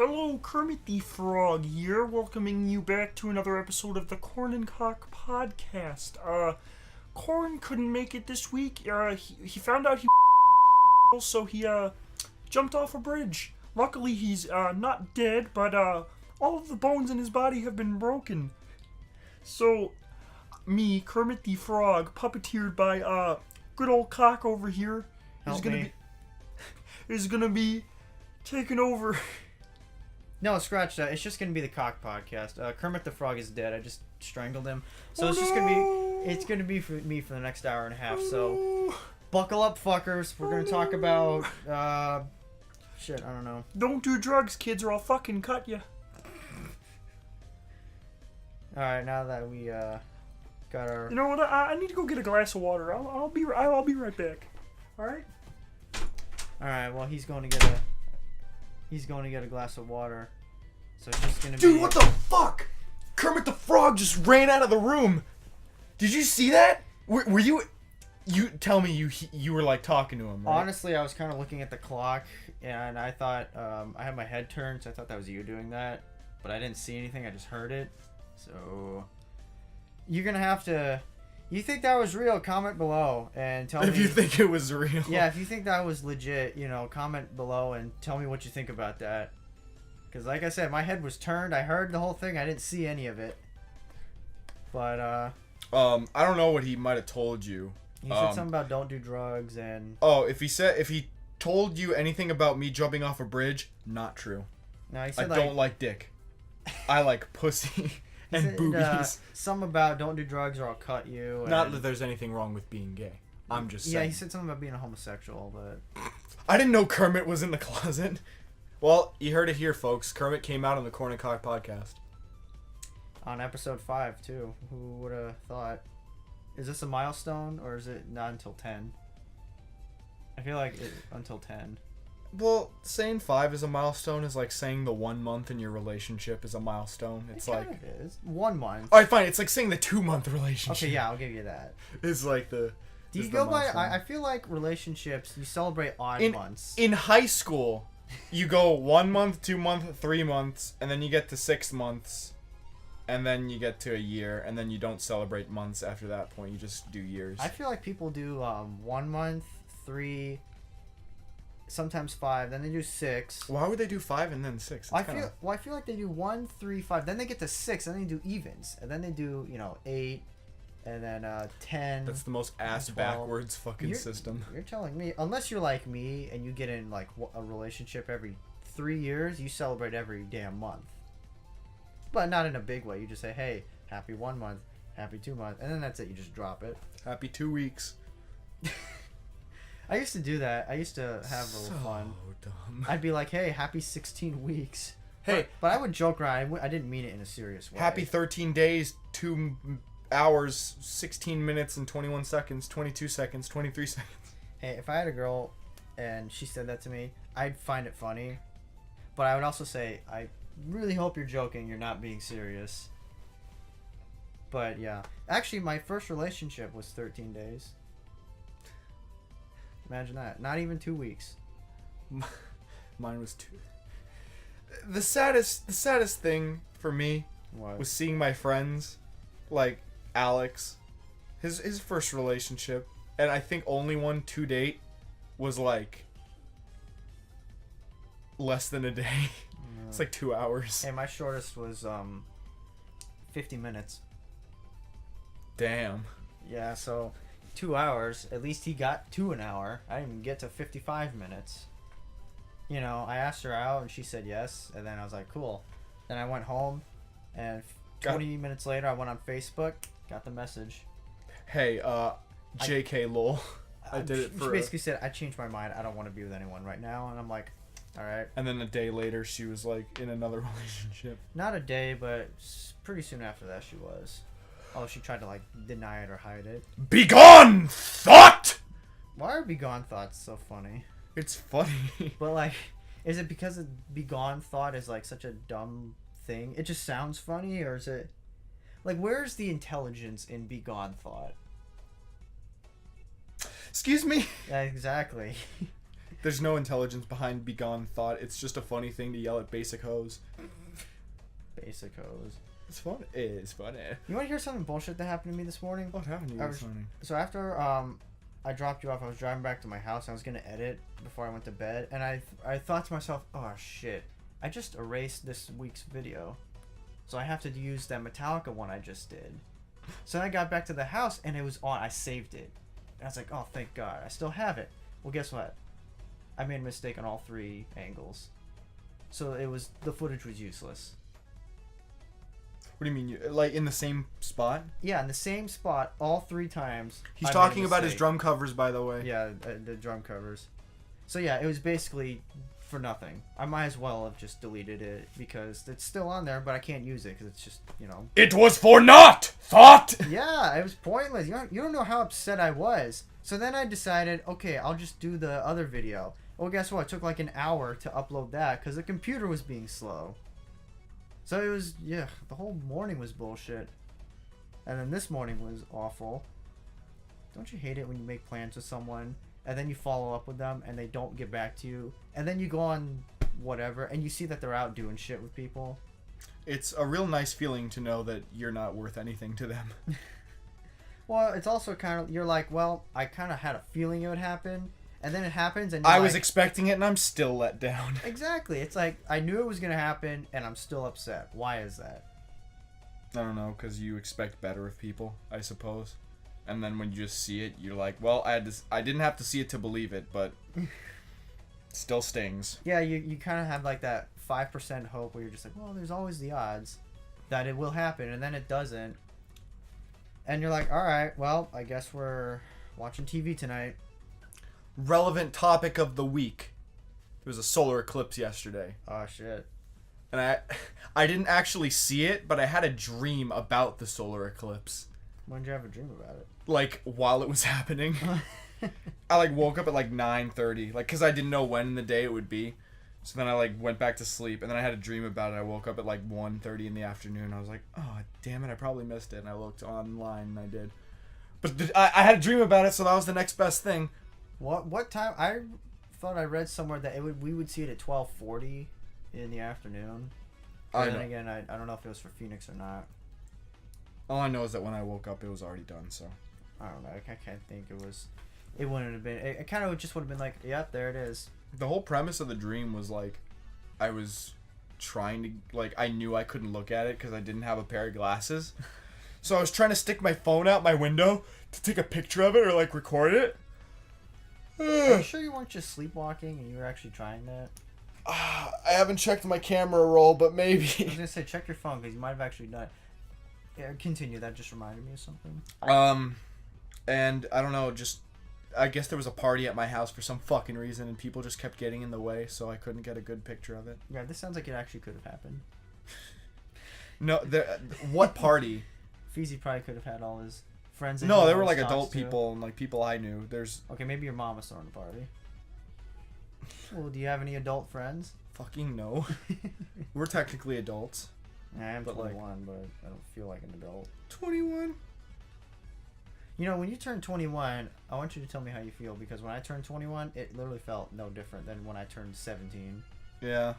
Hello, Kermit the Frog here, welcoming you back to another episode of the Korn and Kock podcast. Korn couldn't make it this week. He found out he so he jumped off a bridge. Luckily, he's not dead, but all of the bones in his body have been broken. So, me, Kermit the Frog, puppeteered by good old Kock over here, is gonna be taking over. No, scratch that. It's just gonna be the Kock podcast. Kermit the Frog is dead. I just strangled him, so it's gonna be for me for the next hour and a half. So buckle up, fuckers. We're gonna talk about shit. I don't know. Don't do drugs, kids, or I'll fucking cut you. All right, now that we got our. You know what? I need to go get a glass of water. I'll be right back. All right. All right. Well, he's going to get a glass of water. So it's just gonna be. Dude, what the fuck? Kermit the Frog just ran out of the room. Did you see that? Were you? You tell me you were like talking to him, right? Honestly, I was kind of looking at the clock, and I thought I had my head turned, so I thought that was you doing that, but I didn't see anything. I just heard it. So you're gonna have to. You think that was real? Comment below and tell me if you think it was real. Yeah, if you think that was legit, comment below and tell me what you think about that. Because like I said, my head was turned. I heard the whole thing. I didn't see any of it. But I don't know what he might have told you. He said something about don't do drugs and. Oh, if he told you anything about me jumping off a bridge, not true. No, he said I don't like dick. I like pussy and said, boobies. Something about don't do drugs or I'll cut you. Not that there's anything wrong with being gay. I'm just saying. Yeah, he said something about being a homosexual, but. I didn't know Kermit was in the closet. Well, you heard it here, folks. Kermit came out on the Korn and Kock podcast. On episode 5, too. Who would have thought? Is this a milestone, or is it not until 10? I feel like until 10. Well, saying 5 is a milestone is like saying the 1 month in your relationship is a milestone. It's it like... kind of is. 1 month. Alright, fine. It's like saying the 2-month relationship. Okay, yeah, I'll give you that. It's like the... Do you go by... I feel like relationships, you celebrate odd months. In high school, you go 1 month, 2 month, 3 months, and then you get to 6 months, and then you get to a year, and then you don't celebrate months after that point. You just do years. I feel like people do 1 month, 3, sometimes 5, then they do 6. Why would they do 5 and then 6? I feel like they do 1, 3, 5, then they get to 6, and then they do evens, and then they do 8, and then 10. That's the most ass 12. backwards fucking system. You're telling me, unless you're like me and you get in like a relationship every 3 years, you celebrate every damn month. But not in a big way. You just say, hey, happy 1 month, happy 2 months, and then that's it. You just drop it. Happy 2 weeks. I used to do that. I used to have a little fun. Dumb. I'd be like, hey, happy 16 weeks. Hey. But I would joke around. I didn't mean it in a serious way. Happy 13 days, 2 hours, 16 minutes and 21 seconds, 22 seconds, 23 seconds. Hey, if I had a girl and she said that to me, I'd find it funny. But I would also say, I really hope you're joking. You're not being serious. But yeah. Actually, my first relationship was 13 days. Imagine that. Not even 2 weeks. Mine was 2. The saddest thing for me was seeing my friends, like Alex, his first relationship, and I think only one to date, was like less than a day. It's like 2 hours. Hey, my shortest was 50 minutes. Damn. Yeah, so 2 hours. At least he got to an hour. I didn't even get to 55 minutes. I asked her out and she said yes, and then I was like, cool. Then I went home, and 20 minutes later I went on Facebook, got the message. Hey, JK lol. I did it for... She basically said, I changed my mind. I don't want to be with anyone right now. And I'm like, all right. And then a day later she was like in another relationship. Not a day, but pretty soon after that she was. Oh, she tried to like deny it or hide it. Begone, thought! Why are begone thoughts so funny? It's funny. But like, is it because begone thought is like such a dumb thing? It just sounds funny, or is it like, where's the intelligence in begone thought? Excuse me? Yeah, exactly. There's no intelligence behind begone thought. It's just a funny thing to yell at basic hoes. Basic hoes. It's fun. It is funny. You want to hear something bullshit that happened to me this morning? What happened to you this morning? So after I dropped you off, I was driving back to my house. I was gonna edit before I went to bed, and I thought to myself, oh shit, I just erased this week's video, so I have to use that Metallica one I just did. So I got back to the house and it was on. I saved it, and I was like, oh thank God, I still have it. Well, guess what? I made a mistake on all 3 angles, so the footage was useless. What do you mean? Like in the same spot? Yeah, in the same spot all 3 times. He's talking about his drum covers, by the way. Yeah, the drum covers. So yeah, it was basically for nothing. I might as well have just deleted it because it's still on there, but I can't use it because it's just, you know. It was for naught! Thought! Yeah, it was pointless. You don't know how upset I was. So then I decided, okay, I'll just do the other video. Well, guess what? It took like an hour to upload that because the computer was being slow. So it was, yeah, the whole morning was bullshit. And then this morning was awful. Don't you hate it when you make plans with someone and then you follow up with them and they don't get back to you? And then you go on whatever and you see that they're out doing shit with people? It's a real nice feeling to know that you're not worth anything to them. Well, it's also kind of, you're like, well, I kind of had a feeling it would happen. And then it happens, and I was expecting it, and I'm still let down. Exactly. It's like, I knew it was going to happen, and I'm still upset. Why is that? I don't know, because you expect better of people, I suppose. And then when you just see it, you're like, well, I didn't have to see it to believe it, but still stings. Yeah, you kind of have like that 5% hope where you're just like, well, there's always the odds that it will happen, and then it doesn't. And you're like, all right, well, I guess we're watching TV tonight. Relevant topic of the week. There was a solar eclipse yesterday. Oh, shit. And I didn't actually see it, but I had a dream about the solar eclipse. When did you have a dream about it? Like, while it was happening. I, like, woke up at, like, 9:30. Like, because I didn't know when in the day it would be. So then I, like, went back to sleep. And then I had a dream about it. I woke up at, like, 1:30 in the afternoon. I was like, oh, damn it, I probably missed it. And I looked online, and I did. But I had a dream about it, so that was the next best thing. What time? I thought I read somewhere that we would see it at 12:40 in the afternoon. And then again, I don't know if it was for Phoenix or not. All I know is that when I woke up, it was already done. So I don't know. I can't think it was. It wouldn't have been. It kind of just would have been like, yep, there it is. The whole premise of the dream was like, I was trying to I knew I couldn't look at it because I didn't have a pair of glasses. So I was trying to stick my phone out my window to take a picture of it or like record it. Are you sure you weren't just sleepwalking and you were actually trying that? I haven't checked my camera roll, but maybe. I was gonna say check your phone because you might have actually done it. Yeah, continue. That just reminded me of something. And I don't know. I guess there was a party at my house for some fucking reason, and people just kept getting in the way, so I couldn't get a good picture of it. Yeah, this sounds like it actually could have happened. No, what party? Feezy probably could have had all his friends. No, they were like adult people and like people I knew. Okay, maybe your mom was throwing a party. Well, do you have any adult friends? Fucking no. We're technically adults. Yeah, I am 21, but I don't feel like an adult. 21? You know, when you turn 21, I want you to tell me how you feel, because when I turned 21, it literally felt no different than when I turned 17. Yeah.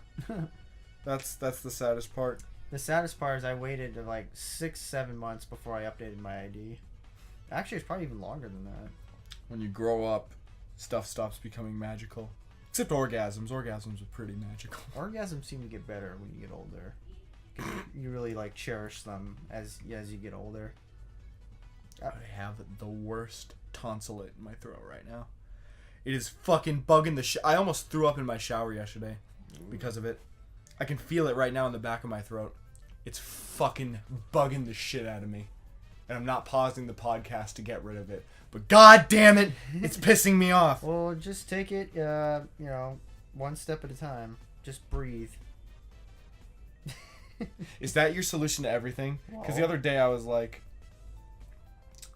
That's the saddest part. The saddest part is I waited like 6-7 months before I updated my ID. Actually, it's probably even longer than that. When you grow up, stuff stops becoming magical. Except orgasms. Orgasms are pretty magical. Orgasms seem to get better when you get older. You really like cherish them as you get older. I have the worst tonsillet in my throat right now. It is fucking bugging the shit. I almost threw up in my shower yesterday because of it. I can feel it right now in the back of my throat. It's fucking bugging the shit out of me. And I'm not pausing the podcast to get rid of it. But god damn it, it's pissing me off. Well, just take it, one step at a time. Just breathe. Is that your solution to everything? Because the other day I was like,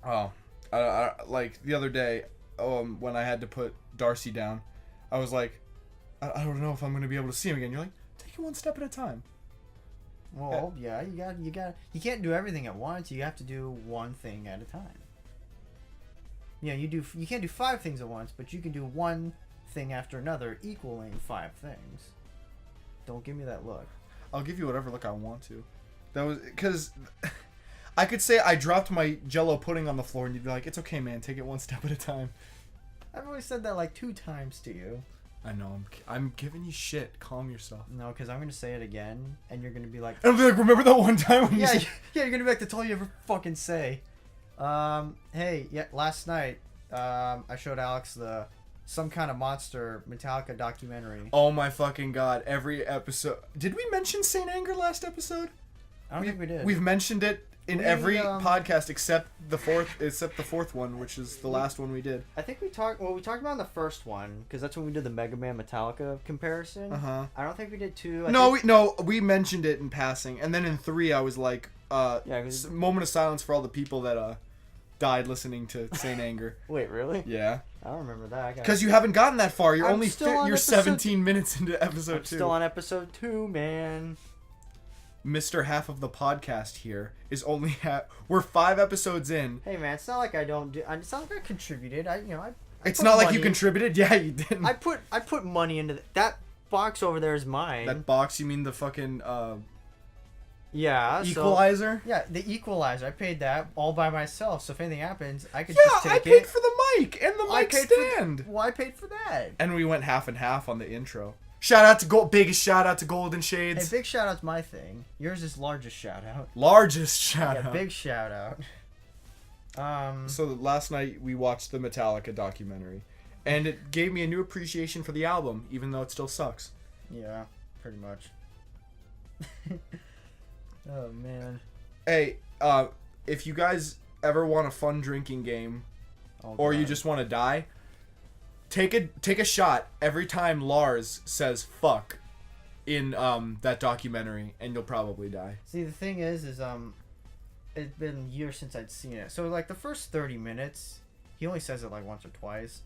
like the other day, when I had to put Darcy down, I was like, I don't know if I'm gonna be able to see him again. You're like, take it one step at a time. Well, yeah, you can't do everything at once. You have to do one thing at a time. You can't do 5 things at once, but you can do one thing after another, equaling 5 things. Don't give me that look. I'll give you whatever look I want to. That was because I could say I dropped my Jello pudding on the floor, and you'd be like, "It's okay, man. Take it one step at a time." I've always said that like 2 times to you. I know. I'm giving you shit. Calm yourself. No, because I'm gonna say it again, and you're gonna be like, And I'll be like, "Remember that one time when you yeah, said-" yeah, you're gonna be like, that's all you ever fucking say. Hey, yeah, last night, I showed Alex some kind of monster Metallica documentary. Oh my fucking god! Every episode. Did we mention Saint Anger last episode? I don't think we did. We've mentioned it in every podcast except the fourth one, which is the last one we did. I think we talked about in the first one because that's when we did the Mega Man Metallica comparison. I don't think we did 2. We mentioned it in passing, and then in 3 I was like, moment of silence for all the people that died listening to Saint Anger. Wait, really? Yeah. I don't remember that. Because you haven't gotten that far. You're you're 17 2. minutes into episode 2. Still on episode 2, man. Mr. Half of the podcast here is only we're 5 episodes in. Hey man, it's not like I don't do. It's not like I contributed. It's not like you contributed. Yeah, you didn't. I put money into that box over there is mine. That box? You mean the fucking yeah equalizer? Yeah, the equalizer. I paid that all by myself. So if anything happens, I could yeah, just take it. I paid for the mic and the mic stand. I paid for that. And we went half and half on the intro. Biggest shout out to Golden Shades. Hey, big shout out's my thing. Yours is largest shout out. Largest shout out. Big shout out. So last night we watched the Metallica documentary, and it gave me a new appreciation for the album, even though it still sucks. Yeah, pretty much. Oh man. Hey, if you guys ever want a fun drinking game, or you just want to die, take a shot every time Lars says fuck in that documentary, and you'll probably die. See, the thing is it's been years since I'd seen it. So like the first 30 minutes, he only says it like once or twice.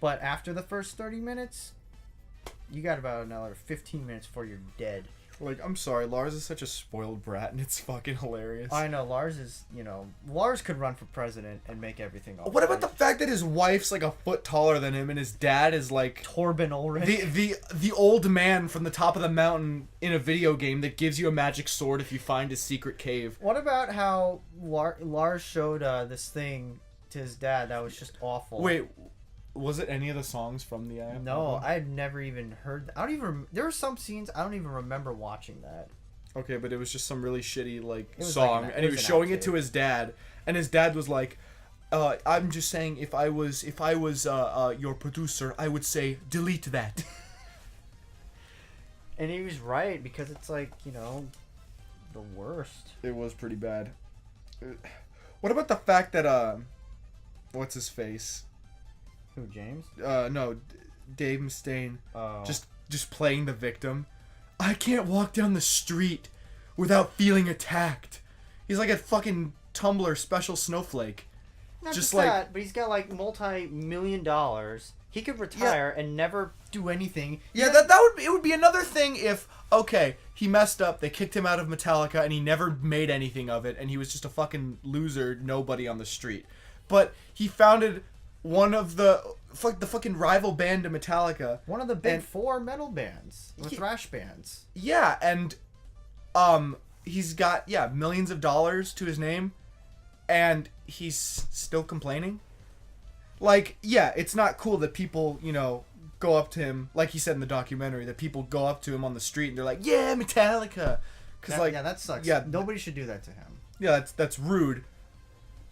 But after the first 30 minutes, you got about another 15 minutes before you're dead. Like, I'm sorry, Lars is such a spoiled brat, and it's fucking hilarious. I know, Lars could run for president and make everything all What about the fact that his wife's like a foot taller than him, and his dad is like Torben Ulrich? The old man from the top of the mountain in a video game that gives you a magic sword if you find his secret cave. What about how Lars showed this thing to his dad that was just awful? Wait, was it any of the songs from the album? No, I've never even heard that. There were some scenes I don't even remember watching that. Okay, but it was just some really shitty song, and he was showing it to his dad, and his dad was like, "I'm just saying, if I was your producer, I would say delete that." And he was right, because it's like, the worst. It was pretty bad. What about the fact that what's his face? Who, James? No, Dave Mustaine. Oh. Just playing the victim. I can't walk down the street without feeling attacked. He's like a fucking Tumblr special snowflake. Not just that, but he's got like multi-million dollars. He could retire and never do anything. Yeah, it would be another thing if, okay, he messed up, they kicked him out of Metallica, and he never made anything of it, and he was just a fucking loser, nobody on the street. But he founded one of the fucking rival band to Metallica. One of the big 4 metal bands. Or thrash bands. Yeah, and he's got millions of dollars to his name, and he's still complaining. Like, yeah, it's not cool that people, go up to him, like he said in the documentary, that people go up to him on the street and they're like, "Yeah, Metallica." That sucks. Yeah, nobody should do that to him. Yeah, that's rude.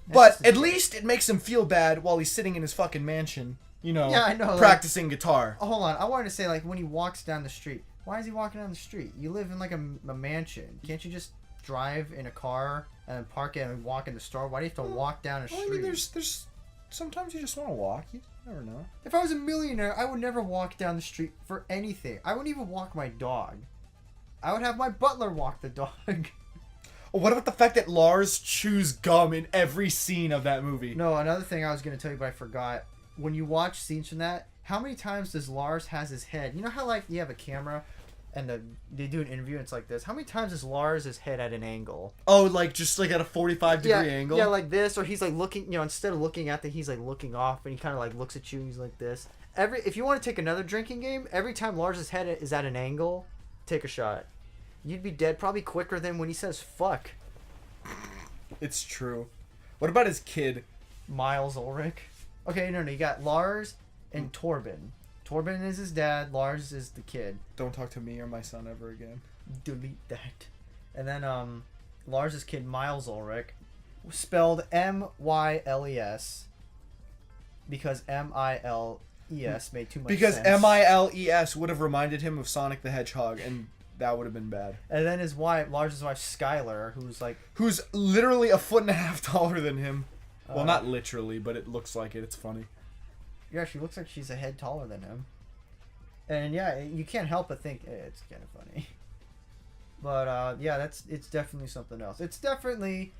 But at least it makes him feel bad while he's sitting in his fucking mansion, Yeah, I know, practicing guitar. Oh, hold on. I wanted to say, when he walks down the street, why is he walking down the street? You live in, a mansion. Can't you just drive in a car and park it and walk in the store? Why do you have to walk down a street? I mean, there's sometimes you just want to walk. You never know. If I was a millionaire, I would never walk down the street for anything. I wouldn't even walk my dog. I would have my butler walk the dog. What about the fact that Lars chews gum in every scene of that movie? No, another thing I was going to tell you, but I forgot. When you watch scenes from that, how many times does Lars has his head? You know how, you have a camera and they do an interview, and it's like this. How many times is Lars' head at an angle? Oh, like just like at a 45-degree angle? Yeah, like this, or he's like looking, instead of looking at he's like looking off, and he kind of like looks at you, and he's like this. If you want to take another drinking game, every time Lars' head is at an angle, take a shot. You'd be dead probably quicker than when he says fuck. It's true. What about his kid? Miles Ulrich. Okay, no, you got Lars and Torben. Torben is his dad, Lars is the kid. Don't talk to me or my son ever again. Delete that. And then Lars' kid, Miles Ulrich, spelled M-Y-L-E-S, because M-I-L-E-S made too much sense. Because M-I-L-E-S would have reminded him of Sonic the Hedgehog, and that would have been bad. And then his wife, Lars' wife, Skylar, who's literally a foot and a half taller than him. Well, not literally, but it looks like it. It's funny. Yeah, she looks like she's a head taller than him. And yeah, you can't help but think it's kind of funny. But yeah, it's definitely something else. It's definitely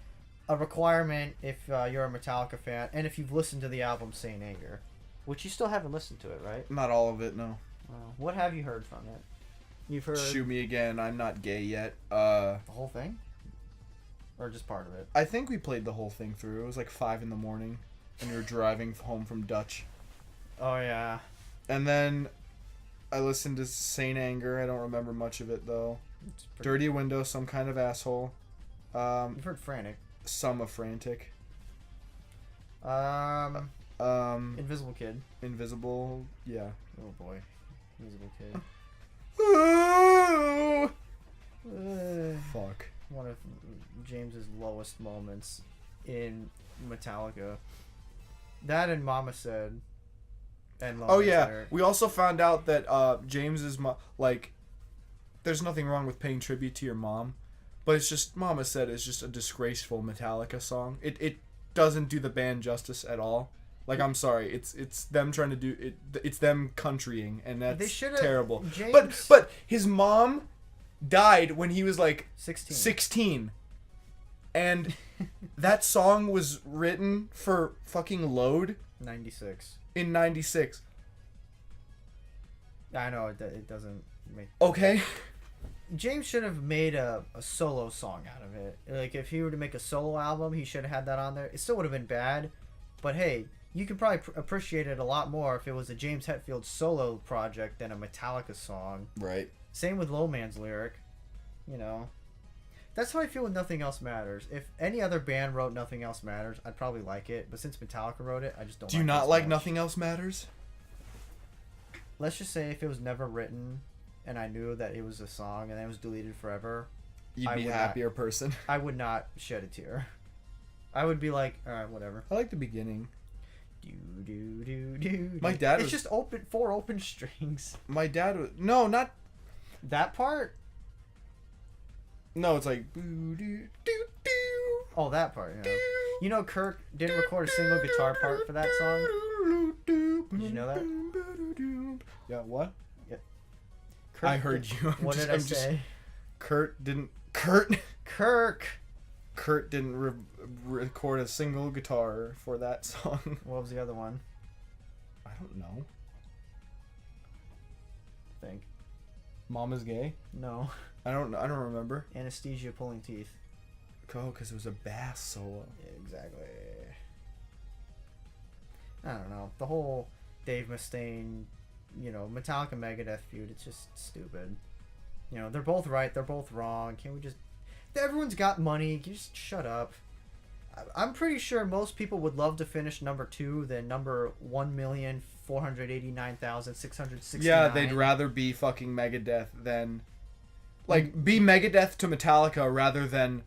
a requirement if you're a Metallica fan, and if you've listened to the album Saint Anger, which you still haven't listened to it, right? Not all of it, no. What have you heard from it? You've heard Shoot Me Again, I'm Not Gay Yet. The whole thing? Or just part of it? I think we played the whole thing through. It was like 5 in the morning, and we were driving home from Dutch. Oh, yeah. And then I listened to Saint Anger. I don't remember much of it, though. Dirty Window, Some Kind of Asshole. You've heard Frantic. Some of Frantic. Invisible Kid. Invisible, yeah. Oh, boy. Invisible Kid. Fuck. One of James's lowest moments in Metallica. That and Mama Said. And Oh yeah, Lyric. we also found out that James's there's nothing wrong with paying tribute to your mom, but it's just Mama Said is just a disgraceful Metallica song. It doesn't do the band justice at all. Like, I'm sorry, it's them trying to do it. It's them countrying, and that's terrible. James... But his mom died when he was like 16. And that song was written for fucking Load 96. In 96. I know it doesn't make. Okay. James should have made a solo song out of it. Like, if he were to make a solo album, he should have had that on there. It still would have been bad, but hey, you could probably appreciate it a lot more if it was a James Hetfield solo project than a Metallica song. Right. Same with Low Man's Lyric. That's how I feel with Nothing Else Matters. If any other band wrote Nothing Else Matters, I'd probably like it. But since Metallica wrote it, I just don't. Do you not like Nothing Else Matters? Let's just say if it was never written, and I knew that it was a song and it was deleted forever, you'd be a happier person. I would not shed a tear. I would be like, all right, whatever. I like the beginning. Do. My dad. It's just four open strings. My dad was not that part. No, it's like. Oh, that part. Yeah. Kirk didn't record a single guitar part for that song. Did you know that? Yeah. What? Yeah. I heard you. What did I say? Kirk didn't record a single guitar for that song. What was the other one? I don't know. I think. Mama's Gay? No. I don't remember. Anesthesia Pulling Teeth. Oh, because it was a bass solo. Yeah, exactly. I don't know. The whole Dave Mustaine, Metallica Megadeth feud, it's just stupid. They're both right, they're both wrong. Can't we just... Everyone's got money. Can you just shut up? I'm pretty sure most people would love to finish number 2 than number 1,489,669. Yeah, they'd rather be fucking Megadeth than... be Megadeth to Metallica rather than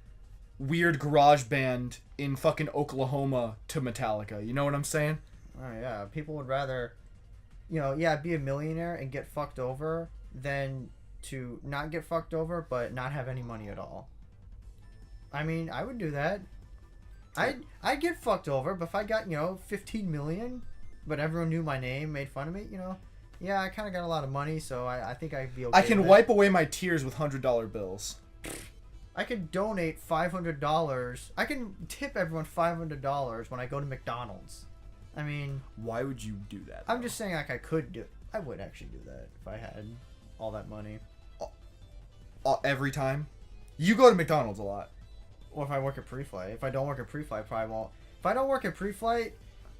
weird garage band in fucking Oklahoma to Metallica. You know what I'm saying? Oh, yeah. People would rather, be a millionaire and get fucked over than to not get fucked over but not have any money at all. I mean, I would do that. I'd get fucked over, but if I got, 15 million, but everyone knew my name, made fun of me, yeah, I kind of got a lot of money, so I think I'd be okay. I can wipe away my tears with $100 bills. I could donate $500. I can tip everyone $500 when I go to McDonald's. I mean... Why would you do that? I'm just saying, I could do... I would actually do that if I had all that money. every time? You go to McDonald's a lot. Or if I work at pre-flight. If I don't work at pre-flight, I probably won't. If I don't work at pre-flight,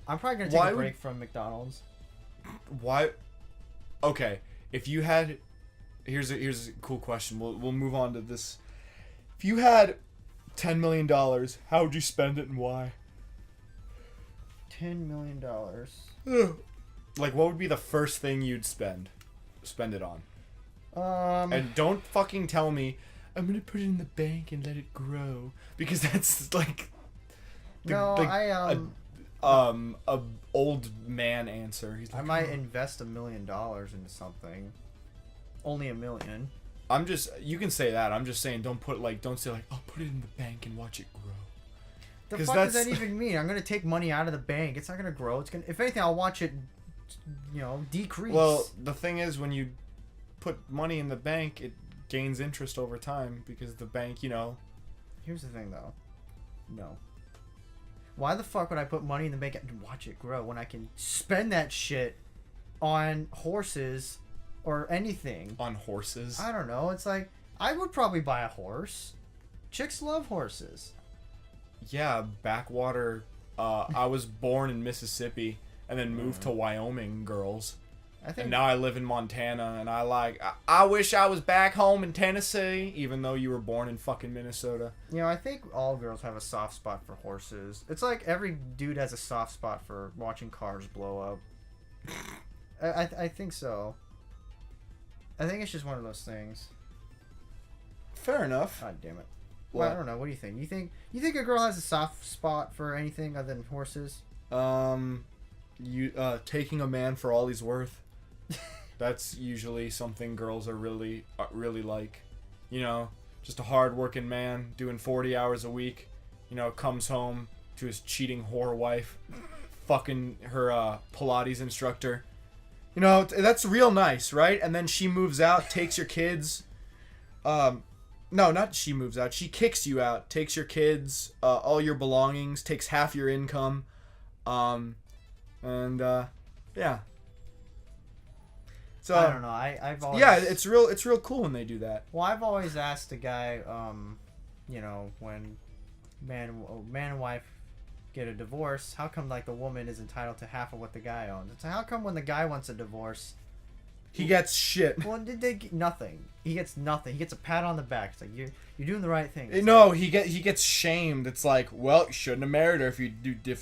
I'm probably gonna take a break from McDonald's. Why? Okay, if you had, here's a cool question. We'll move on to this. If you had $10 million, how would you spend it and why? $10 million. Like, what would be the first thing you'd spend it on? And don't fucking tell me I'm gonna put it in the bank and let it grow, because that's like a old man answer. He's like, I might invest $1 million into something. Only $1 million. You can say that. I'm just saying, don't say like, I'll put it in the bank and watch it grow. The fuck does that even mean? I'm gonna take money out of the bank. It's not gonna grow. It's gonna, if anything, I'll watch it, decrease. Well, the thing is, when you put money in the bank, it gains interest over time, because the bank, Here's the thing, though. No. Why the fuck would I put money in the bank and watch it grow when I can spend that shit on horses or anything? On horses? I don't know. It's like, I would probably buy a horse. Chicks love horses. Yeah, backwater. I was born in Mississippi and then moved to Wyoming, girls. And now I live in Montana, and I wish I was back home in Tennessee, even though you were born in fucking Minnesota. I think all girls have a soft spot for horses. It's like every dude has a soft spot for watching cars blow up. I think so. I think it's just one of those things. Fair enough. God damn it. Well, I don't know. What do you think? You think a girl has a soft spot for anything other than horses? Taking a man for all he's worth. That's usually something girls are really like. Just a hard-working man doing 40 hours a week. Comes home to his cheating whore wife, fucking her Pilates instructor. That's real nice, right? And then she moves out, takes your kids. No, not she moves out. She kicks you out, takes your kids, all your belongings, takes half your income, yeah. So I don't know. I've always... Yeah, it's real cool when they do that. Well, I've always asked a guy, when man and wife get a divorce, how come the woman is entitled to half of what the guy owns? It's like, how come when the guy wants a divorce, he gets shit? Well, did they get nothing? He gets nothing. He gets a pat on the back. It's like, you're doing the right thing. He gets shamed. It's like, well, you shouldn't have married her if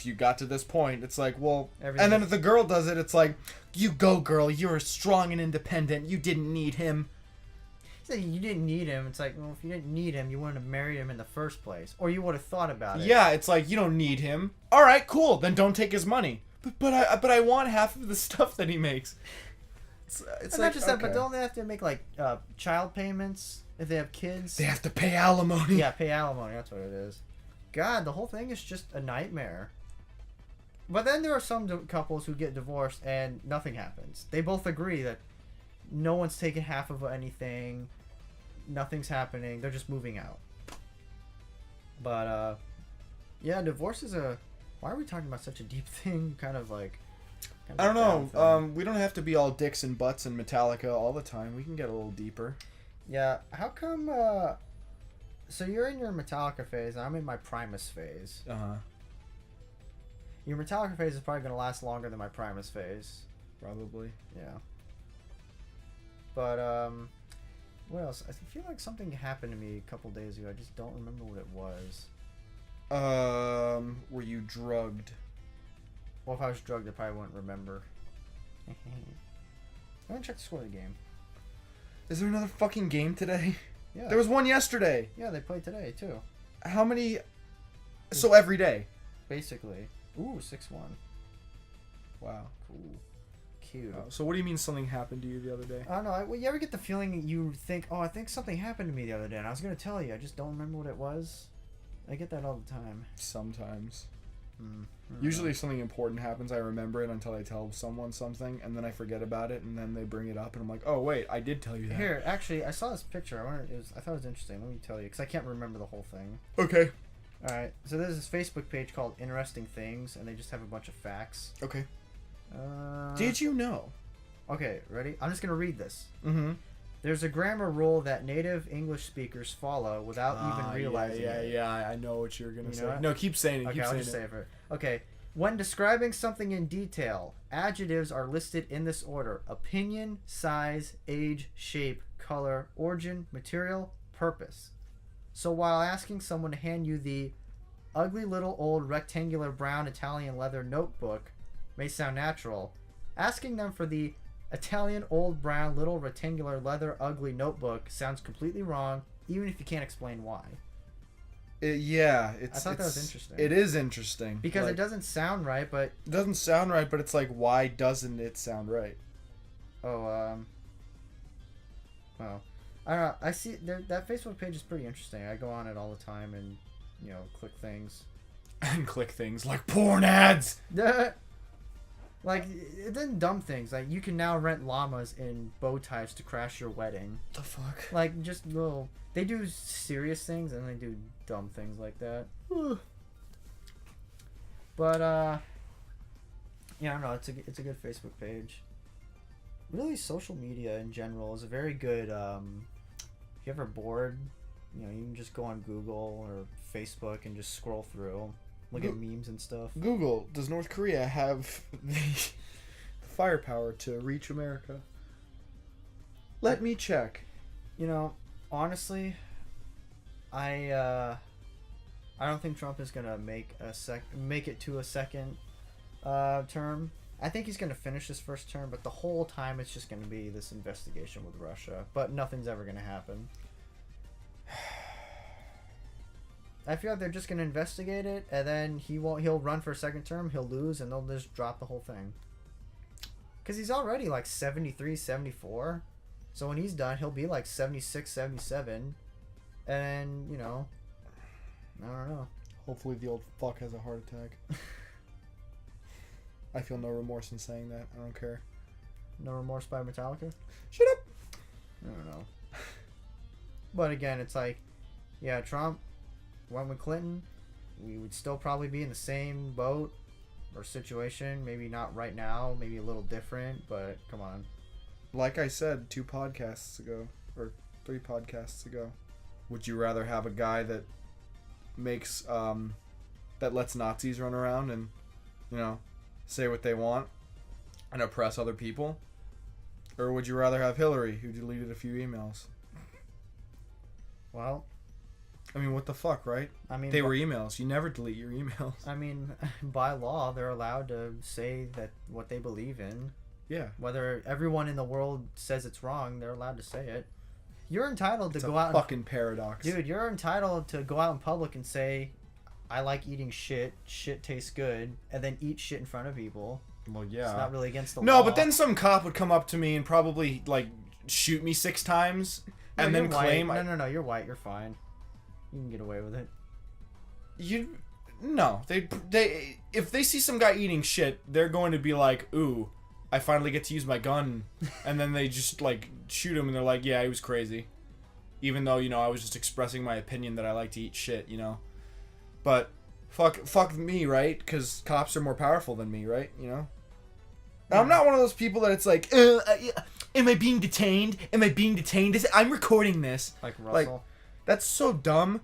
you got to this point. It's like, well, and then if the girl does it, it's like, you go, girl. You're strong and independent. You didn't need him. So you didn't need him. It's like, well, if you didn't need him, you wouldn't have married him in the first place, or you would have thought about it. Yeah, it's like, you don't need him. All right, cool. Then don't take his money. But I want half of the stuff that he makes. It's not just that, but don't they have to make child payments if they have kids? They have to pay alimony. Yeah, pay alimony. That's what it is. God, the whole thing is just a nightmare. But then there are some couples who get divorced and nothing happens. They both agree that no one's taking half of anything. Nothing's happening. They're just moving out. But yeah, divorce is a... Why are we talking about such a deep thing? Kind of I don't know. We don't have to be all dicks and butts and Metallica all the time. We can get a little deeper. Yeah. How come... So you're in your Metallica phase, and I'm in my Primus phase. Uh-huh. Your Metallica phase is probably going to last longer than my Primus phase. Probably. Yeah. But, what else? I feel like something happened to me a couple days ago. I just don't remember what it was. Were you drugged? Well, if I was drugged, I probably wouldn't remember. I'm gonna check the score of the game. Is there another fucking game today? Yeah. There was one yesterday. Yeah, they played today, too. How many? So every day? Basically. Ooh, 6-1. Wow. Cool. Cute. So what do you mean something happened to you the other day? I don't know. You ever get the feeling you think, oh, I think something happened to me the other day, and I was gonna tell you, I just don't remember what it was? I get that all the time. Sometimes. Usually if something important happens, I remember it until I tell someone something, and then I forget about it, and then they bring it up, and I'm like, oh, wait, I did tell you that. Here, actually, I saw this picture. I thought it was interesting. Let me tell you, because I can't remember the whole thing. Okay. Alright, so there's this Facebook page called Interesting Things, and they just have a bunch of facts. Okay. Did you know? Okay, ready? I'm just going to read this. Mm-hmm. There's a grammar rule that native English speakers follow without even realizing it. Yeah, I know what you're going to say. What? No, keep saying it. Okay, keep I'll saying just it. say it for Okay. When describing something in detail, adjectives are listed in this order: opinion, size, age, shape, color, origin, material, purpose. So while asking someone to hand you the ugly little old rectangular brown Italian leather notebook may sound natural, asking them for the Italian old brown little rectangular leather ugly notebook sounds completely wrong, even if you can't explain why. I thought that was interesting. It is interesting. Because it doesn't sound right, but... It doesn't sound right, but it's like, why doesn't it sound right? Oh, I don't know. I see that Facebook page is pretty interesting. I go on it all the time and, click things. And click things like porn ads! Like, then dumb things. Like, you can now rent llamas in bow ties to crash your wedding. The fuck? Like, just little... They do serious things and they do dumb things like that. But, I don't know. It's a good Facebook page. Really, social media in general is a very good, if you're ever bored, you can just go on Google or Facebook and just scroll through, look at memes and stuff. Google, does North Korea have the firepower to reach America? Let me check. Honestly, I don't think Trump is gonna make it to a second term. I think he's gonna finish his first term, but the whole time it's just gonna be this investigation with Russia. But nothing's ever gonna happen. I feel like they're just gonna investigate it, and then he'll run for a second term, he'll lose, and they'll just drop the whole thing. Because he's already like 73, 74. So when he's done, he'll be like 76, 77. And, I don't know. Hopefully the old fuck has a heart attack. I feel no remorse in saying that. I don't care. No Remorse by Metallica? Shut up! I don't know. But again, it's like, yeah, Trump went with Clinton. We would still probably be in the same boat or situation. Maybe not right now. Maybe a little different, but come on. Like I said 2 podcasts ago, or 3 podcasts ago, would you rather have a guy that makes, that lets Nazis run around and, say what they want and oppress other people? Or would you rather have Hillary, who deleted a few emails? Well, I mean, what the fuck, right? I mean, they were emails. You never delete your emails. I mean, by law, they're allowed to say that what they believe in. Yeah. Whether everyone in the world says it's wrong, they're allowed to say it. You're entitled to it's go a out. Fucking paradox, dude. You're entitled to go out in public and say, "I like eating shit. Shit tastes good," and then eat shit in front of people. Well, yeah. It's not really against the law. No, but then some cop would come up to me and probably like shoot me 6 times, and then claim. No. You're white. You're fine. You can get away with it. They if they see some guy eating shit, they're going to be like, "Ooh, I finally get to use my gun," and then they just like shoot him, and they're like, "Yeah, he was crazy," even though I was just expressing my opinion that I like to eat shit, But fuck me, right? Because cops are more powerful than me, right? I'm not one of those people that it's like, am I being detained? Am I being detained? I'm recording this. Like Russell. Like, that's so dumb.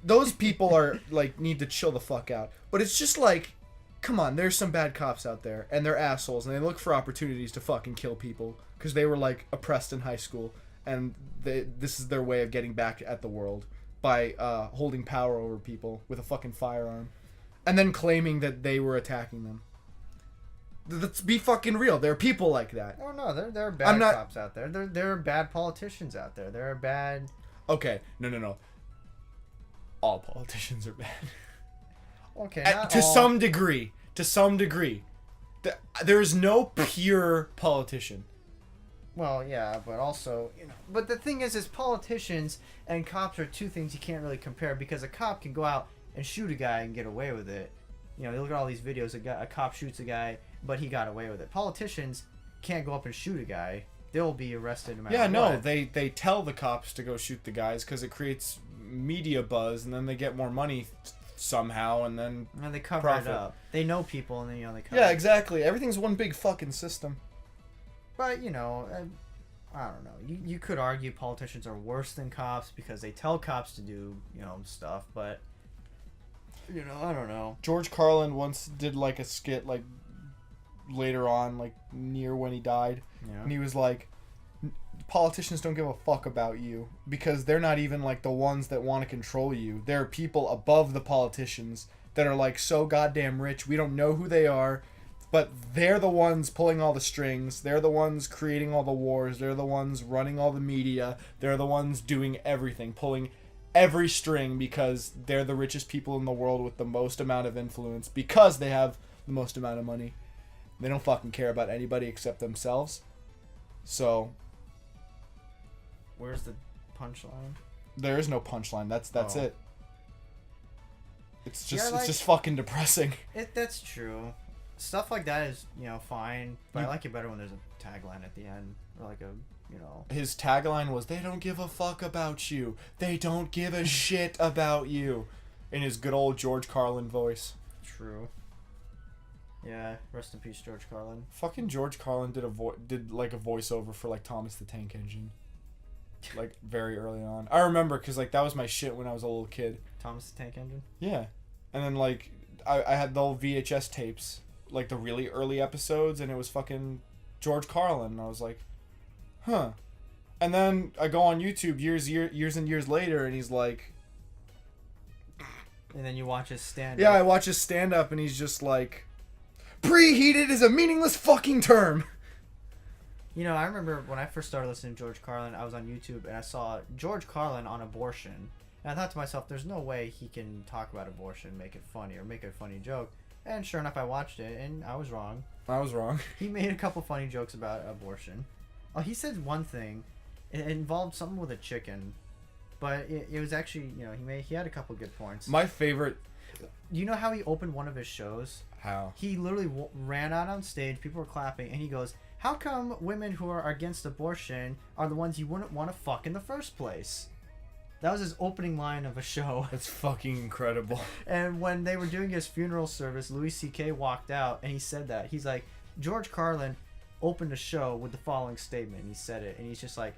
Those people are like need to chill the fuck out. But it's just like, come on, there's some bad cops out there, and they're assholes, and they look for opportunities to fucking kill people because they were like oppressed in high school, and this is their way of getting back at the world by holding power over people with a fucking firearm, and then claiming that they were attacking them. Let's be fucking real. There are people like that. Oh no, there are bad cops out there. There are bad politicians out there. There are bad. Okay, no. All politicians are bad. Okay, to some degree. There is no pure politician. Well, yeah, but also, But the thing is politicians and cops are 2 things you can't really compare, because a cop can go out and shoot a guy and get away with it. You look at all these videos. A cop shoots a guy, but he got away with it. Politicians can't go up and shoot a guy. They'll be arrested no matter what. Yeah, no, they tell the cops to go shoot the guys because it creates media buzz, and then they get more money somehow, and then they cover it up. They know people, and then they cover Yeah, exactly. Everything's one big fucking system. But I don't know. You could argue politicians are worse than cops because they tell cops to do, stuff, but, I don't know. George Carlin once did, like, a skit, like, later on, like, near when he died. Yeah. And he was like, politicians don't give a fuck about you because they're not even, like, the ones that want to control you. There are people above the politicians that are, like, so goddamn rich, we don't know who they are. But they're the ones pulling all the strings. They're the ones creating all the wars. They're the ones running all the media. They're the ones doing everything, pulling every string because they're the richest people in the world with the most amount of influence because they have the most amount of money. They don't fucking care about anybody except themselves. So, where's the punchline? There is no punchline. That's it. It's just like, it's just fucking depressing. That's true. Stuff like that is, fine, but I like it better when there's a tagline at the end, or like a, His tagline was, "They don't give a fuck about you. They don't give a shit about you," in his good old George Carlin voice. True. Yeah, rest in peace, George Carlin. Fucking George Carlin did a voiceover for like Thomas the Tank Engine, like very early on. I remember because like that was my shit when I was a little kid. Thomas the Tank Engine. Yeah, and then like I had the old VHS tapes, like the really early episodes, and it was fucking George Carlin, and I was like, huh. And then I go on YouTube years and years later, and he's like, and then you watch his stand-up. Yeah, I watch his stand-up, and he's just like, preheated is a meaningless fucking term. I remember when I first started listening to George Carlin, I was on YouTube, and I saw George Carlin on abortion, and I thought to myself, there's no way he can talk about abortion, make it funny, or make a funny joke. And sure enough, I watched it, and I was wrong. He made a couple funny jokes about abortion. Oh, he said one thing. It involved something with a chicken. But it was actually, he had a couple good points. My favorite... You know how he opened one of his shows? How? He literally ran out on stage, people were clapping, and he goes, how come women who are against abortion are the ones you wouldn't want to fuck in the first place? That was his opening line of a show. That's fucking incredible. And when they were doing his funeral service, Louis C.K. walked out and he said that. He's like, George Carlin opened a show with the following statement. He said it. And he's just like,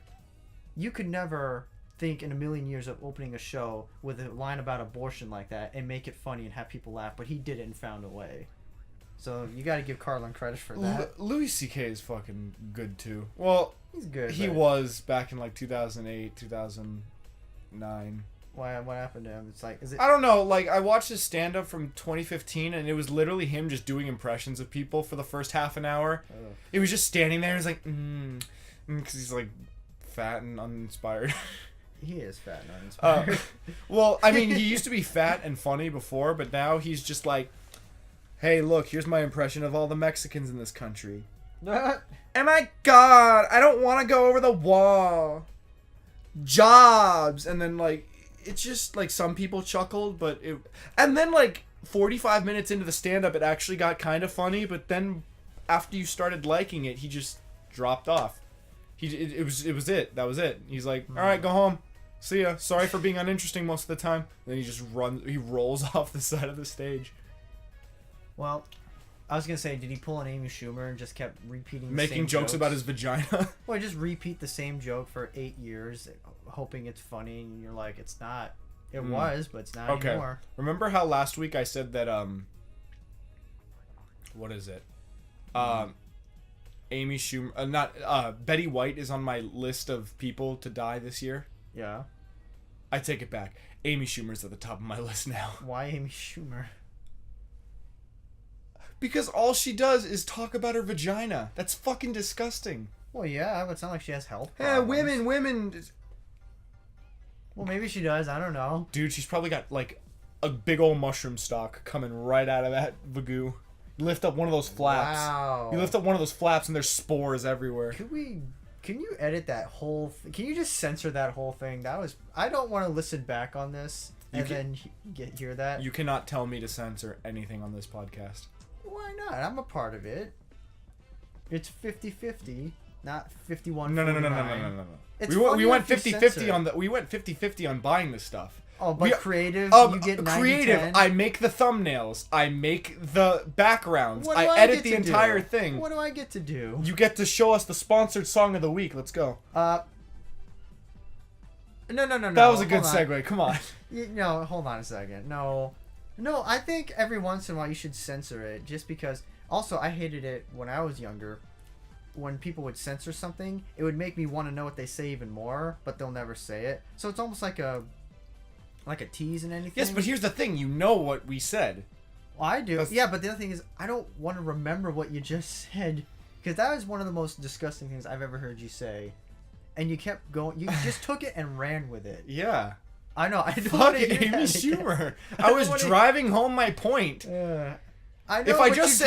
you could never think in a million years of opening a show with a line about abortion like that and make it funny and have people laugh. But he did it and found a way. So you got to give Carlin credit for that. Louis C.K. is fucking good too. Well, he's good. He was back in like 2008, 2009. What happened to him? It's like, is it? I don't know. Like, I watched his stand-up from 2015, and it was literally him just doing impressions of people for the first half an hour. Oh. It was just standing there, and he's like, because he's like fat and uninspired. He is fat and uninspired. Well, I mean, he used to be fat and funny before, but now he's just like, hey, look, here's my impression of all the Mexicans in this country. Oh my God, I don't want to go over the wall. Jobs. And then like it's just like some people chuckled, and then like 45 minutes into the stand-up it actually got kind of funny, but then after you started liking it, he just dropped off. That was it. He's like, all right, go home, see ya, sorry for being uninteresting most of the time. And then he rolls off the side of the stage. Well, I was gonna say, did he pull an Amy Schumer and just kept repeating making jokes about his vagina? Well, just repeat the same joke for 8 years, hoping it's funny, and you're like, it's not. It was, but it's not anymore. Remember how last week I said that what is it? Amy Schumer, Betty White is on my list of people to die this year. Yeah. I take it back. Amy Schumer's at the top of my list now. Why Amy Schumer? Because all she does is talk about her vagina. That's fucking disgusting. Well, yeah, but it's not like she has health problems. Yeah, women. Well, maybe she does. I don't know. Dude, she's probably got, like, a big old mushroom stalk coming right out of that vagoo. You lift up one of those flaps. Wow. You lift up one of those flaps and there's spores everywhere. Can you edit that whole... Can you just censor that whole thing? I don't want to listen back on this then hear that. You cannot tell me to censor anything on this podcast. Why not? I'm a part of it. It's 50-50, not 51-49. No. We went 50-50 on buying this stuff. Oh, but creative, you get 90, creative. 10? I make the thumbnails. I make the backgrounds. What do I I edit get the to entire do? thing. What do I get to do? You get to show us the sponsored song of the week. Let's go. No. That was a good segue. Come on. No, hold on a second. No, I think every once in a while you should censor it, just because. Also, I hated it when I was younger. When people would censor something, it would make me want to know what they say even more, but they'll never say it. So it's almost like a tease in anything. Yes, but here's the thing. You know what we said. Well, I do. Yeah, but the other thing is, I don't want to remember what you just said, because that was one of the most disgusting things I've ever heard you say. And you kept going. You just took it and ran with it. Yeah. I know. I don't Fuck want to hear Amy that Schumer. I was driving home my point. I know, if I just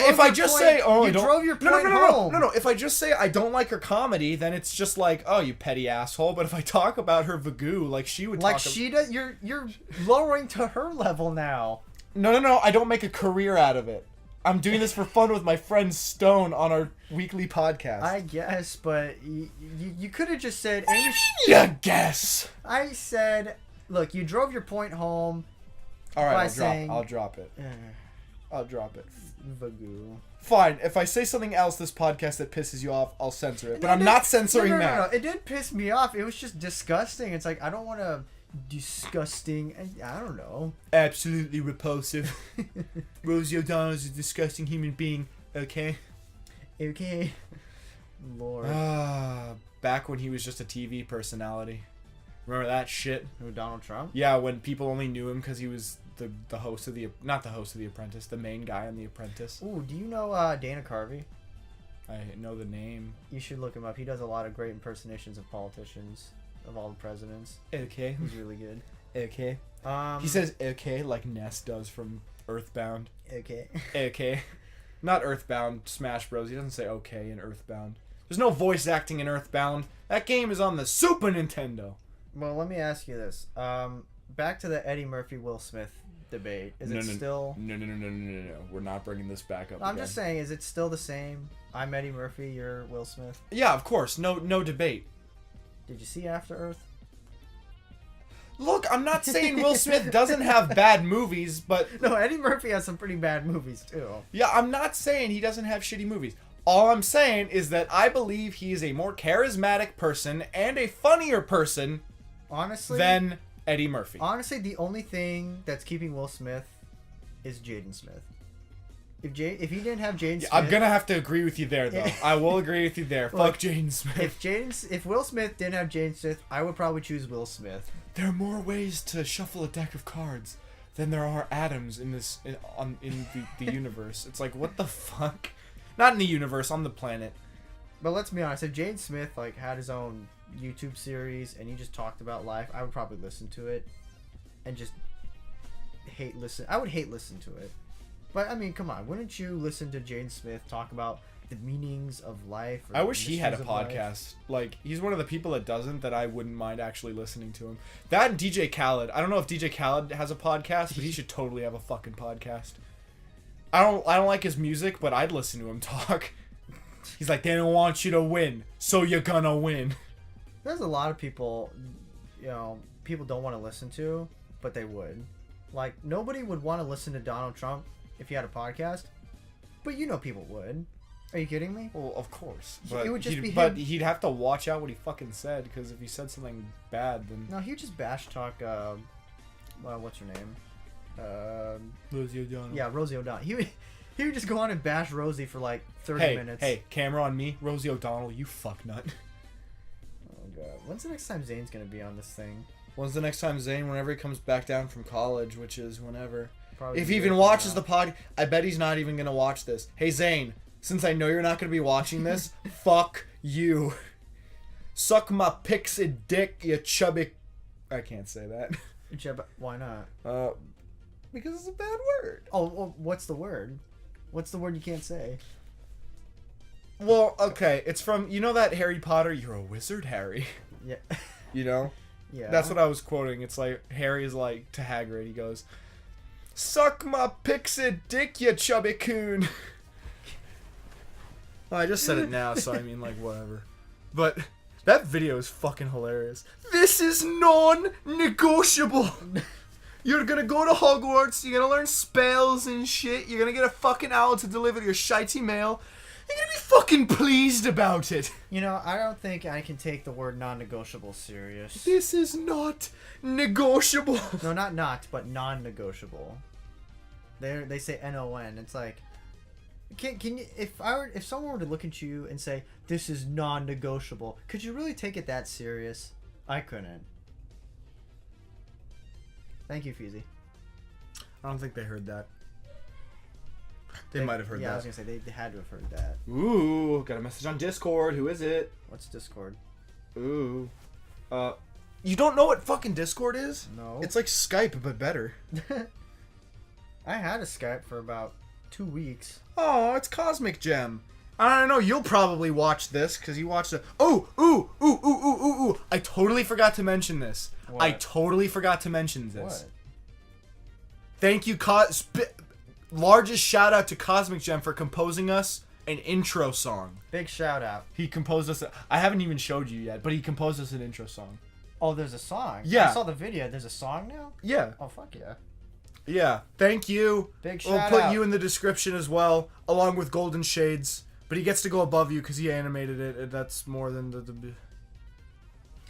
say, oh, you drove your point no, home. If I just say I don't like her comedy, then it's just like, oh, you petty asshole. But if I talk about her vagoo, like she would, like talk she does, you're lowering to her level now. No. I don't make a career out of it. I'm doing this for fun with my friend Stone on our weekly podcast. I guess, but you could have just said, Yeah, guess. I said, look, you drove your point home. All right, I'll by drop it. I'll drop it. Vagoo. Fine. If I say something else this podcast that pisses you off, I'll censor it. But I'm not censoring that. No. It did piss me off. It was just disgusting. It's like, I don't want to... Disgusting. I don't know. Absolutely repulsive. Rosie O'Donnell is a disgusting human being. Okay. Lord. Back when he was just a TV personality. Remember that shit? Who, Donald Trump? Yeah, when people only knew him because he was the host of not the host of The Apprentice, the main guy on The Apprentice. Ooh, do you know Dana Carvey? I know the name. You should look him up. He does a lot of great impersonations of politicians, of all the presidents. Okay. He's really good. Okay. He says okay like Ness does from Earthbound. Okay. Okay. Not Earthbound, Smash Bros. He doesn't say okay in Earthbound. There's no voice acting in Earthbound. That game is on the Super Nintendo. Well, let me ask you this. Back to the Eddie Murphy Will Smith debate. Is it still... No. We're not bringing this back up I'm just saying, is it still the same? I'm Eddie Murphy, you're Will Smith? Yeah, of course. No debate. Did you see After Earth? Look, I'm not saying Will Smith doesn't have bad movies, but... No, Eddie Murphy has some pretty bad movies, too. Yeah, I'm not saying he doesn't have shitty movies. All I'm saying is that I believe he is a more charismatic person and a funnier person than Eddie Murphy. Honestly, the only thing that's keeping Will Smith is Jaden Smith. If he didn't have Jaden Smith... I'm gonna have to agree with you there, though. I will agree with you there. Fuck Jaden Smith. If Will Smith didn't have Jaden Smith, I would probably choose Will Smith. There are more ways to shuffle a deck of cards than there are atoms in the universe. It's like, what the fuck? Not in the universe, on the planet. But let's be honest, if Jaden Smith had his own YouTube series and he just talked about life, I would probably listen to it and just I would hate listen to it. But I mean, come on, wouldn't you listen to Jaden Smith talk about the meanings of life? I wish he had a podcast. Like, he's one of the people that doesn't, that I wouldn't mind actually listening to him. That and DJ Khaled. I don't know if DJ Khaled has a podcast, but he should totally have a fucking podcast. I don't like his music, but I'd listen to him talk. He's like, they don't want you to win, so you're gonna win. There's a lot of people, people don't want to listen to, but they would. Like, nobody would want to listen to Donald Trump if he had a podcast, but people would. Are you kidding me? Well, of course. But, it would just be him. But he'd have to watch out what he fucking said, because if he said something bad, then... No, he would just bash talk, what's her name? Rosie O'Donnell. Yeah, Rosie O'Donnell. He would just go on and bash Rosie for like 30 minutes. Hey, camera on me. Rosie O'Donnell, you fucknut. Oh, God. When's the next time Zane's going to be on this thing? When's the next time Zane? Whenever he comes back down from college, which is whenever. Probably if he even watches the pod, I bet he's not even going to watch this. Hey, Zane, since I know you're not going to be watching this, fuck you. Suck my pixie dick, you chubby... I can't say that. Why not? Because it's a bad word. Oh, well, what's the word? What's the word you can't say? Well, okay, it's from, that Harry Potter, you're a wizard, Harry. Yeah. Yeah. That's what I was quoting. It's like, Harry is like, to Hagrid, he goes, suck my pixie dick, you chubby coon. Well, I just said it now, so I mean, like, whatever. But that video is fucking hilarious. This is non-negotiable. You're gonna go to Hogwarts, you're gonna learn spells and shit, you're gonna get a fucking owl to deliver your shitey mail. You're gonna be fucking pleased about it. You know, I don't think I can take the word non-negotiable serious. This is not negotiable. No, not, but non-negotiable. They say NON. It's like, can you, if someone were to look at you and say, this is non-negotiable, could you really take it that serious? I couldn't. Thank you, Feezy. I don't think they heard that. They might have heard that. Yeah, I was gonna say they had to have heard that. Ooh, got a message on Discord. Who is it? What's Discord? Ooh. You don't know what fucking Discord is? No. It's like Skype, but better. I had a Skype for about 2 weeks. Oh, it's Cosmic Gem. I don't know. You'll probably watch this because you watched it. Ooh. I totally forgot to mention this. What? I totally forgot to mention this. What? Thank you, largest shout out to Cosmic Gem for composing us an intro song. Big shout out. He composed us. I haven't even showed you yet, but he composed us an intro song. Oh, there's a song. Yeah. I saw the video. There's a song now? Yeah. Oh, fuck yeah. Yeah. Thank you. Big We'll shout put out. you in the description as well, along with Golden Shades. But he gets to go above you because he animated it. And that's more than the.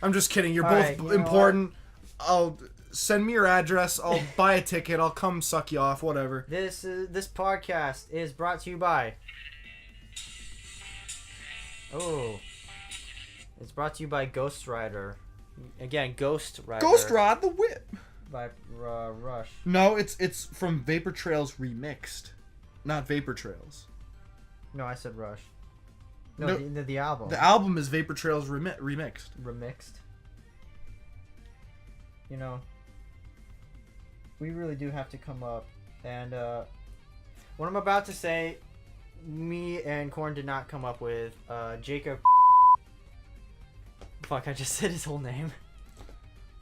I'm just kidding. You're All both right, you know important. I'll send me your address. I'll buy a ticket. I'll come suck you off. Whatever. This podcast is brought to you by. Oh, it's brought to you by Ghost Rider. Again, Ghost Rider. Ghost Ride the Whip. By Rush. No, it's from Vapor Trails Remixed, not Vapor Trails. No, I said Rush. No, the album. The album is Vapor Trails Remixed. Remixed. You know, we really do have to come up, and what I'm about to say, me and Korn did not come up with. Jacob. Fuck, I just said his whole name.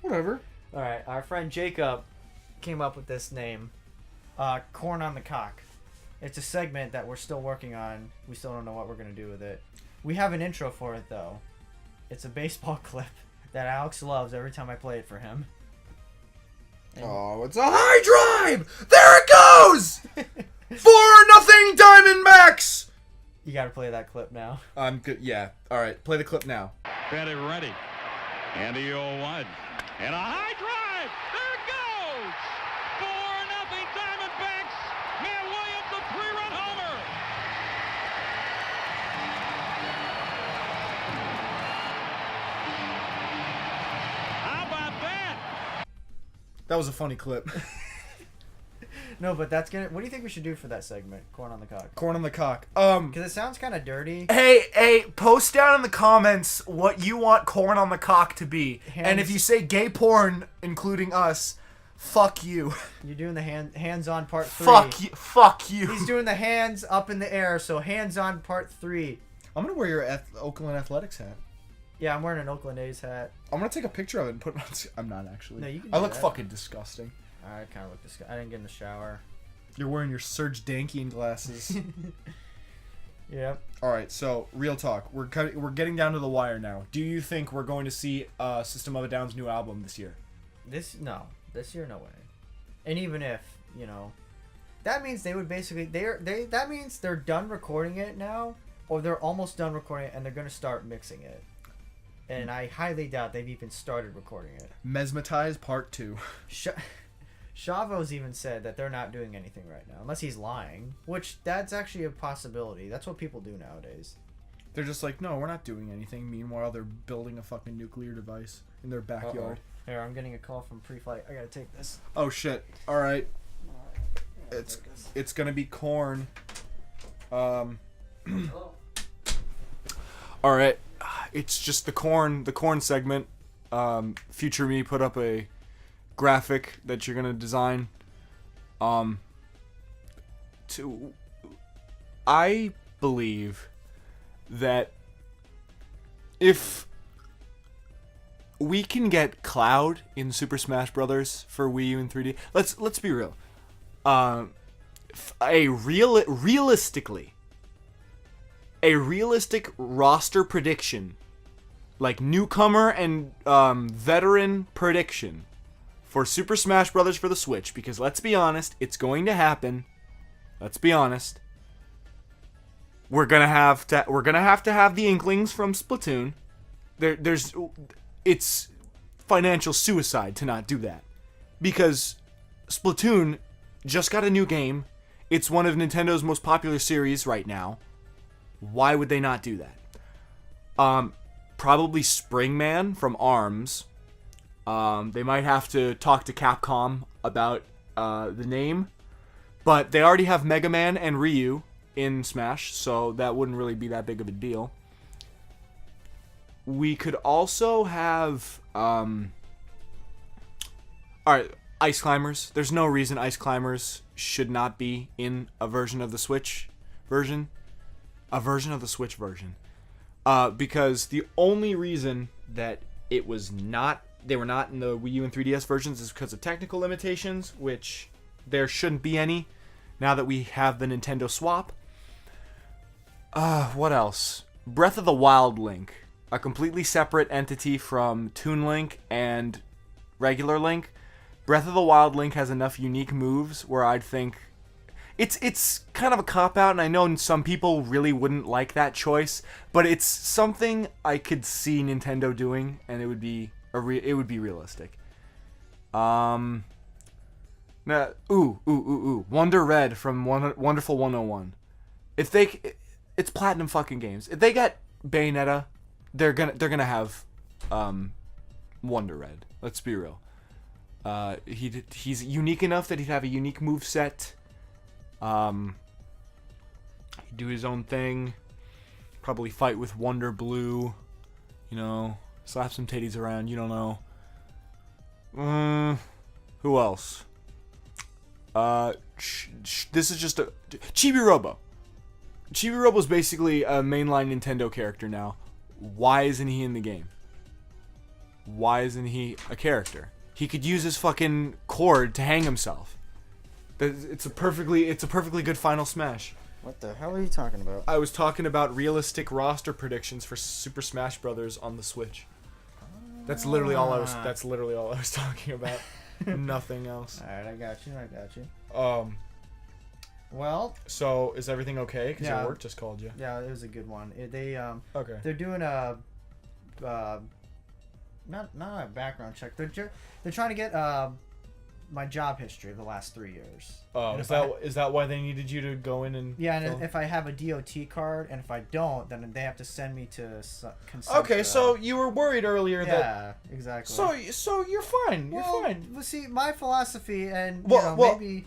Whatever. All right, our friend Jacob came up with this name, Korn on the Kock. It's a segment that we're still working on. We still don't know what we're gonna do with it. We have an intro for it though. It's a baseball clip that Alex loves every time I play it for him. And Oh, it's a high drive! There it goes! 4-0 Diamondbacks! you gotta play that clip now. I'm good. Yeah. All right. Play the clip now. Ready. And the 0-1. And a high drive. There it goes. 4-0 Diamondbacks. Matt Williams, a 3-run homer. How about that? That was a funny clip. No, but that's gonna. What do you think we should do for that segment, Korn on the Kock? Corn on the cock. Because it sounds kind of dirty. Hey, post down in the comments what you want Corn on the Cock to be. And Hands- if you say gay porn, including us, fuck you. You're doing the hands-on part 3. Fuck you. He's doing the hands up in the air, so hands-on part 3. I'm gonna wear your Oakland Athletics hat. Yeah, I'm wearing an Oakland A's hat. I'm gonna take a picture of it and put it on. I'm not actually. No, you can I do look that. fucking disgusting. I kind of look this. I didn't get in the shower. You're wearing your Serge Dankian glasses. Yep. All right, so real talk. We're getting down to the wire now. Do you think we're going to see System of a Down's new album this year? This year no way. And even if, you know, that means they would basically that means they're done recording it now, or they're almost done recording it and they're gonna start mixing it. And I highly doubt they've even started recording it. Mesmetize Part 2. Shavo's even said that they're not doing anything right now, unless he's lying, which that's actually a possibility. That's what people do nowadays. They're just like, no, we're not doing anything. Meanwhile, they're building a fucking nuclear device in their backyard. Uh-oh. Here, I'm getting a call from pre-flight. I gotta take this. Oh shit! All right, it's gonna be Korn. All right, it's just the Korn segment. Future me put up a graphic that you're gonna design. I believe that if we can get Cloud in Super Smash Brothers for Wii U and 3D, let's be real. Realistic roster prediction, like newcomer and veteran prediction for Super Smash Bros. For the Switch, because let's be honest, it's going to happen. Let's be honest. We're gonna have to have the Inklings from Splatoon. It's financial suicide to not do that, because Splatoon just got a new game. It's one of Nintendo's most popular series right now. Why would they not do that? Probably Springman from ARMS. They might have to talk to Capcom about the name, but they already have Mega Man and Ryu in Smash, so that wouldn't really be that big of a deal. We could also have alright, Ice Climbers. There's no reason Ice Climbers should not be in a version of the Switch version. A version of the Switch version. Because the only reason that they were not in the Wii U and 3DS versions is because of technical limitations, which there shouldn't be any now that we have the Nintendo swap. What else? Breath of the Wild Link. A completely separate entity from Toon Link and regular Link. Breath of the Wild Link has enough unique moves where I'd think it's kind of a cop-out, and I know some people really wouldn't like that choice, but it's something I could see Nintendo doing, and it would be realistic. Wonder Red from Wonderful 101. It's Platinum fucking Games. If they get Bayonetta, they're gonna have Wonder Red. Let's be real. He's unique enough that he'd have a unique move set. He'd do his own thing. Probably fight with Wonder Blue. Slap some titties around. You don't know. Who else? This is just a Chibi Robo. Chibi Robo's basically a mainline Nintendo character now. Why isn't he in the game? Why isn't he a character? He could use his fucking cord to hang himself. It's a perfectly good Final Smash. What the hell are you talking about? I was talking about realistic roster predictions for Super Smash Bros. On the Switch. That's literally all I was talking about. Nothing else. Alright, I got you. Well, so is everything okay? Because your work just called you. Yeah, it was a good one. Okay. They're doing a not a background check. They're trying to get my job history of the last 3 years. Oh, is that why they needed you to go in and... Yeah, and if I have a DOT card, and if I don't, then they have to send me to consent. Okay, so you were worried earlier that... Yeah, exactly. So you're fine. You're fine. Well, see, my philosophy, and maybe...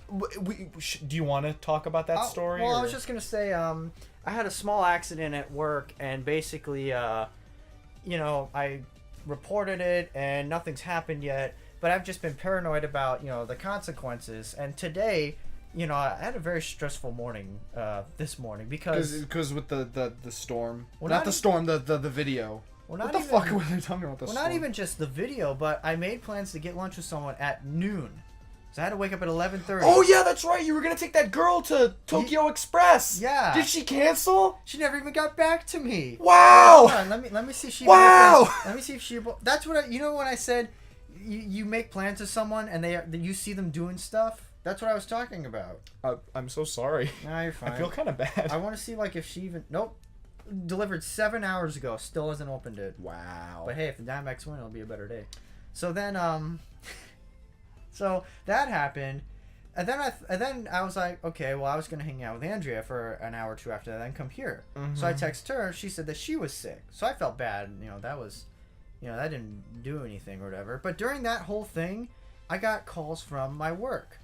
do you want to talk about that story? Well, I was just going to say, I had a small accident at work, and basically, I reported it, and nothing's happened yet. But I've just been paranoid about, the consequences. And today, I had a very stressful morning this morning because with the storm. Well, not the storm, the video. Well, what the fuck were they talking about? Not even just the video, but I made plans to get lunch with someone at noon. So I had to wake up at 11:30. Oh yeah, that's right. You were gonna take that girl to Tokyo Express. Yeah. Did she cancel? She never even got back to me. Wow. Hold on, let me see if she. Wow. Let me see if she. That's what when I said. You make plans with someone and you see them doing stuff. That's what I was talking about. I'm so sorry. Nah, you're fine. I feel kind of bad. I want to see if she even... Nope. Delivered 7 hours ago. Still hasn't opened it. Wow. But hey, if the Diamondbacks win, it'll be a better day. So then, so that happened. And then I was like, okay, well, I was going to hang out with Andrea for an hour or two after that and come here. Mm-hmm. So I texted her. She said that she was sick. So I felt bad. That was... that didn't do anything or whatever. But during that whole thing, I got calls from my work.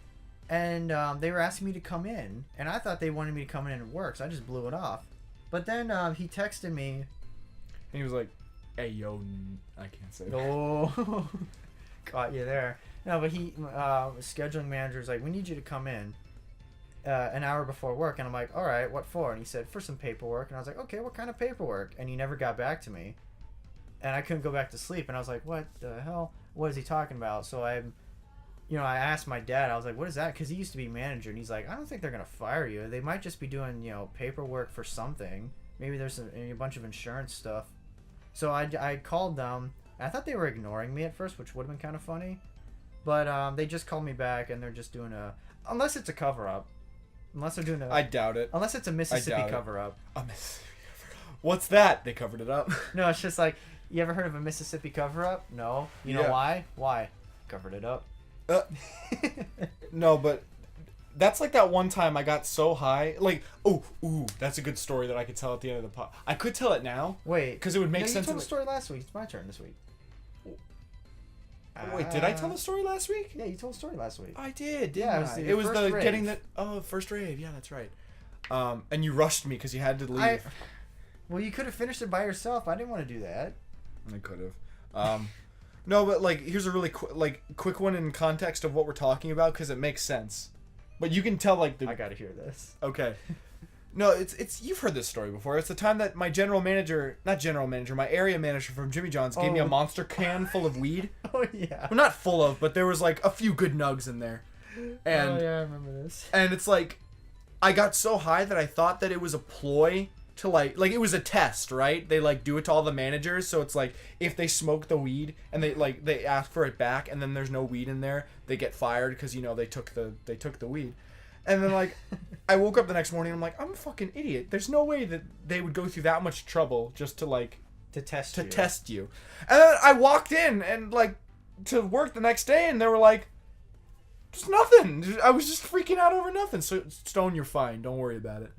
And they were asking me to come in. And I thought they wanted me to come in and work, so I just blew it off. But then he texted me. And he was like, hey, yo, I can't say that. Oh, caught you there. No, but scheduling manager was like, we need you to come in an hour before work. And I'm like, all right, what for? And he said, for some paperwork. And I was like, okay, what kind of paperwork? And he never got back to me. And I couldn't go back to sleep, and I was like, what the hell? What is he talking about? So I asked my dad, I was like, what is that? Because he used to be manager, and he's like, I don't think they're going to fire you. They might just be doing, paperwork for something. Maybe there's a bunch of insurance stuff. So I called them, and I thought they were ignoring me at first, which would have been kind of funny. But they just called me back and they're just doing unless it's a cover up. Unless they're doing I doubt it. Unless it's a Mississippi cover up. What's that? They covered it up. No, it's just like, you ever heard of a Mississippi cover up? No. You know why? Why? Covered it up. No, but that's like that one time I got so high. Like, ooh, that's a good story that I could tell at the end of the pod. I could tell it now. Wait. Because it would make sense. You told the story last week. It's my turn this week. Wait, did I tell the story last week? Yeah, you told the story last week. I did, didn't I? It was the rave. getting the first rave. Yeah, that's right. And you rushed me because you had to leave. Well, you could have finished it by yourself. I didn't want to do that. I could have. No, but like, here's a really quick one in context of what we're talking about because it makes sense. But you can tell like I gotta hear this. Okay. No, it's you've heard this story before. It's the time that my my area manager from Jimmy John's gave me a monster can full of weed. Oh yeah. Well, not full of, but there was like a few good nugs in there. And oh yeah, I remember this. And it's like, I got so high that I thought that it was a ploy to like it was a test, right? They like do it to all the managers, so it's like if they smoke the weed and they ask for it back and then there's no weed in there, they get fired because they took the weed. And then like I woke up the next morning and I'm like, I'm a fucking idiot. There's no way that they would go through that much trouble just to test you. And then I walked in and like to work the next day and they were like, just nothing. I was just freaking out over nothing. So Stone, you're fine. Don't worry about it.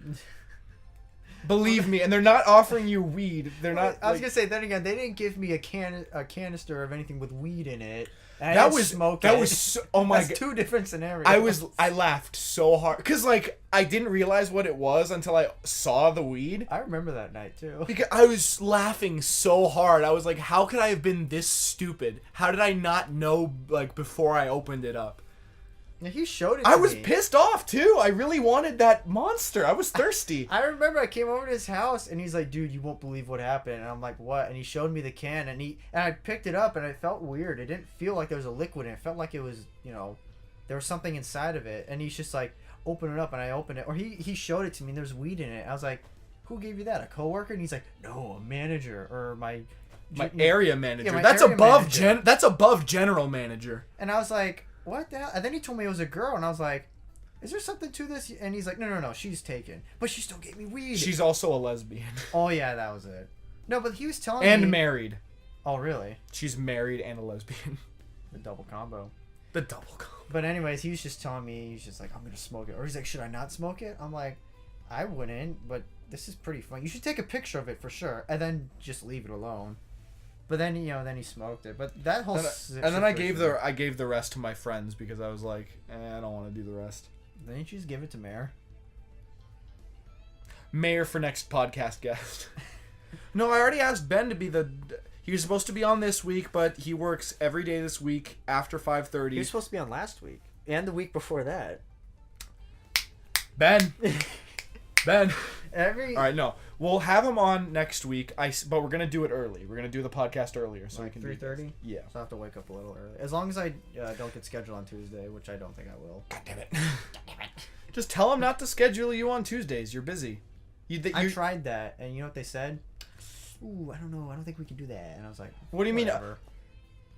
Believe me, and they're not offering you weed. They're not. I was gonna say, then again, they didn't give me a canister of anything with weed in it. That was so, oh my god. That's two different scenarios. I laughed so hard because like I didn't realize what it was until I saw the weed. I remember that night too. Because I was laughing so hard. I was like, how could I have been this stupid? How did I not know like before I opened it up? He showed it to me. I was pissed off too. I really wanted that monster. I was thirsty. I remember I came over to his house and he's like, dude, you won't believe what happened. And I'm like, what? And he showed me the can and I picked it up and it felt weird. It didn't feel like there was a liquid in it. It felt like it was, there was something inside of it. And he's just like, open it up, and I opened it. Or he showed it to me and there's weed in it. I was like, who gave you that? A coworker? And he's like, no, a manager or my area manager. Yeah, that's area above manager. That's above general manager. And I was like, what the hell? And then he told me it was a girl, and I was like, is there something to this? And he's like, no, she's taken. But she still gave me weed. She's also a lesbian. Oh, yeah, that was it. No, but he was telling me... And married. Oh, really? She's married and a lesbian. The double combo. But anyways, he was just telling me, he's just like, I'm going to smoke it. Or he's like, should I not smoke it? I'm like, I wouldn't, but this is pretty fun. You should take a picture of it for sure, and then just leave it alone. But then then he smoked it. But that whole and then I gave the rest to my friends because I was like, I don't want to do the rest. Then you just give it to Mayor for next podcast guest. No, I already asked Ben to be he was supposed to be on this week, but he works every day this week after 5:30. He was supposed to be on last week and the week before that. Ben. All right, no. We'll have him on next week. But we're gonna do it early. We're gonna do the podcast earlier, so like we can 3:30. Yeah. So I have to wake up a little early, as long as I don't get scheduled on Tuesday, which I don't think I will. God damn it! Just tell him not to schedule you on Tuesdays. You're busy. I tried that, and you know what they said? Ooh, I don't know. I don't think we can do that. And I was like, what do you whatever. mean?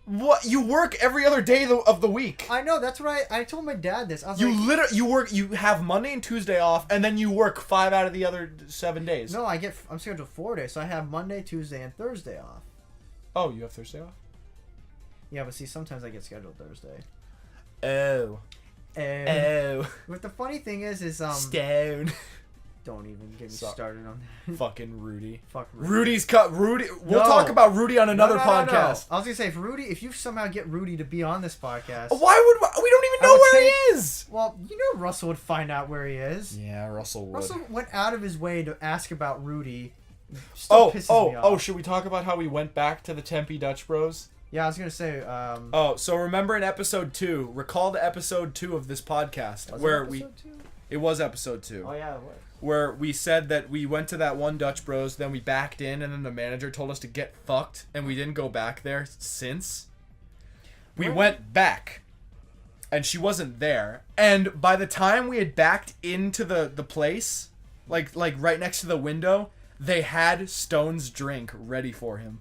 What? You work every other day of the week. I know. That's what I told my dad this. I was you have Monday and Tuesday off, and then you work 5 out of the other 7 days. No, I'm scheduled 4 days, so I have Monday, Tuesday, and Thursday off. Oh, you have Thursday off? Yeah, but see, sometimes I get scheduled Thursday. Oh. But the funny thing is Stone. Don't even get me started on that. Fucking Rudy. Fuck Rudy. Rudy's cut. Rudy. We'll talk about Rudy on another podcast. No. I was gonna say, if you somehow get Rudy to be on this podcast, why would we don't even know where he is? Well, you know Russell would find out where he is. Yeah, Russell would. Russell went out of his way to ask about Rudy. Still pisses me off. Should we talk about how we went back to the Tempe Dutch Bros? Yeah, I was gonna say. So remember in episode 2? Recall the episode 2 of this podcast It was episode 2. Oh yeah, it was. Where we said that we went to that one Dutch Bros, then we backed in, and then the manager told us to get fucked, and we didn't go back there since. We went back, and she wasn't there. And by the time we had backed into the place, like right next to the window, they had Stone's drink ready for him.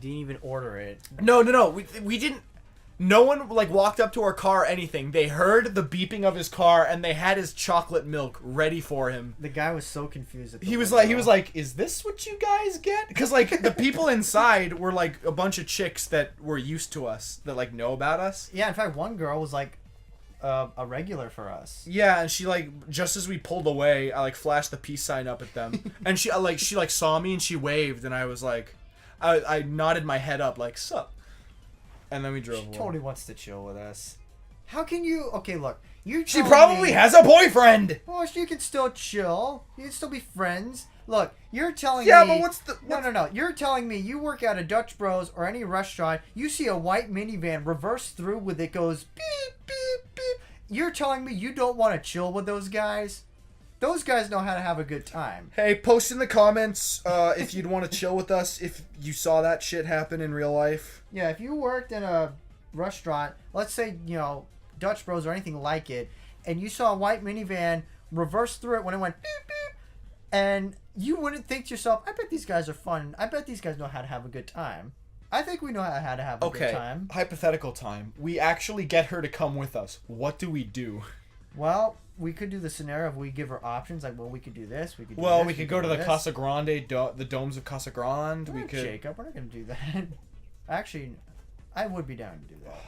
Didn't even order it. No. We didn't. No one like walked up to our car or anything. They heard the beeping of his car and they had his chocolate milk ready for him. The guy was so confused. At the He was window. like, "Is this what you guys get?" Because like the people inside were like a bunch of chicks that were used to us, that like know about us. Yeah, in fact, one girl was like a regular for us. Yeah, and she like just as we pulled away, I like flashed the peace sign up at them, and she saw me and she waved, and I was like, I nodded my head up like, "Sup." And then we drove She away. totally wants to chill with us. How can you? Okay, look. She probably has a boyfriend. Well, she can still chill. You can still be friends. Look, you're telling Yeah, me... but what's the... No. You're telling me you work at a Dutch Bros or any restaurant, you see a white minivan reverse through with it goes beep, beep, beep. You're telling me you don't want to chill with those guys? Those guys know how to have a good time. Hey, post in the comments if you'd want to chill with us if you saw that shit happen in real life. Yeah, if you worked in a restaurant, let's say, you know, Dutch Bros or anything like it, and you saw a white minivan reverse through it when it went beep, beep, and you wouldn't think to yourself, I bet these guys are fun. I bet these guys know how to have a good time. I think we know how to have a good time. Hypothetical time. We actually get her to come with us. What do we do? Well, we could do the scenario of we give her options, like, well, we could do this, we could do Well, this, we could go to the this. Casa Grande, the domes of Casa Grande. We could. Jacob, we're not going to do that. Actually, I would be down to do that.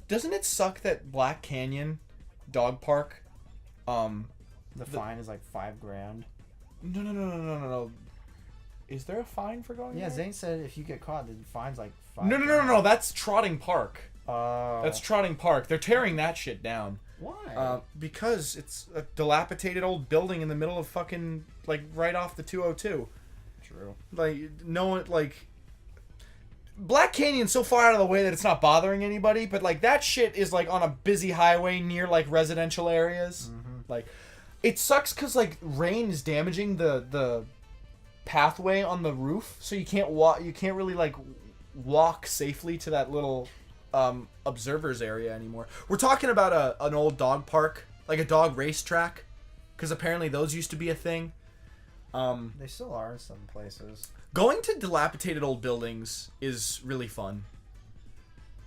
Doesn't it suck that Black Canyon Dog Park, The fine is like $5,000. No. Is there a fine for going Yeah, there? Zane said if you get caught, the fine's like $5,000. No. That's Trotting Park. Oh. That's Trotting Park. They're tearing that shit down. Why? Because it's a dilapidated old building in the middle of fucking, like, right off the 202. True. Like, no one, like... Black Canyon's so far out of the way that it's not bothering anybody, but, like, that shit is, like, on a busy highway near, like, residential areas. Mm-hmm. Like, it sucks because, like, rain is damaging the pathway on the roof, so you can't really, like, walk safely to that little... observers area anymore. We're talking about an old dog park, like a dog racetrack, because apparently those used to be a thing. They still are in some places. Going to dilapidated old buildings is really fun,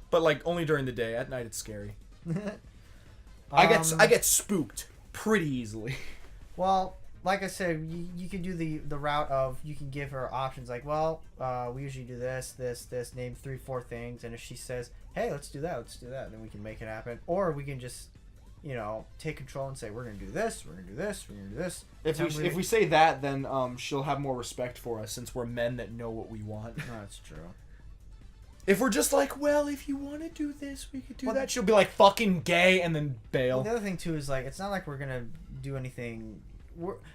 but like only during the day. At night it's scary. I get spooked pretty easily. Well, like I said, you can do the route of you can give her options like, well, we usually do this, name 3-4 things, and if she says, hey, let's do that, then we can make it happen. Or we can just, you know, take control and say, we're going to do this, we're going to do this, we're going to do this. If we say that, then she'll have more respect for us since we're men that know what we want. No, that's true. If we're just like, well, if you want to do this, we could do that. She'll be like, fucking gay, and then bail. Well, the other thing, too, is like, it's not like we're going to do anything...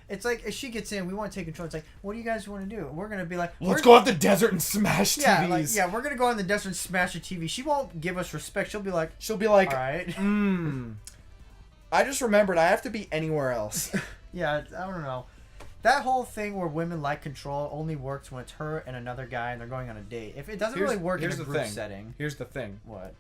It's like if she gets in, we want to take control. It's like, what do you guys want to do? We're gonna be like, let's go out the desert and smash TVs. We're gonna go in the desert and smash a TV. She won't give us respect. She'll be like, all right. I just remembered I have to be anywhere else. Yeah, I don't know. That whole thing where women like control only works when it's her and another guy and they're going on a date. If it doesn't really work in a group setting. Here's the thing. What?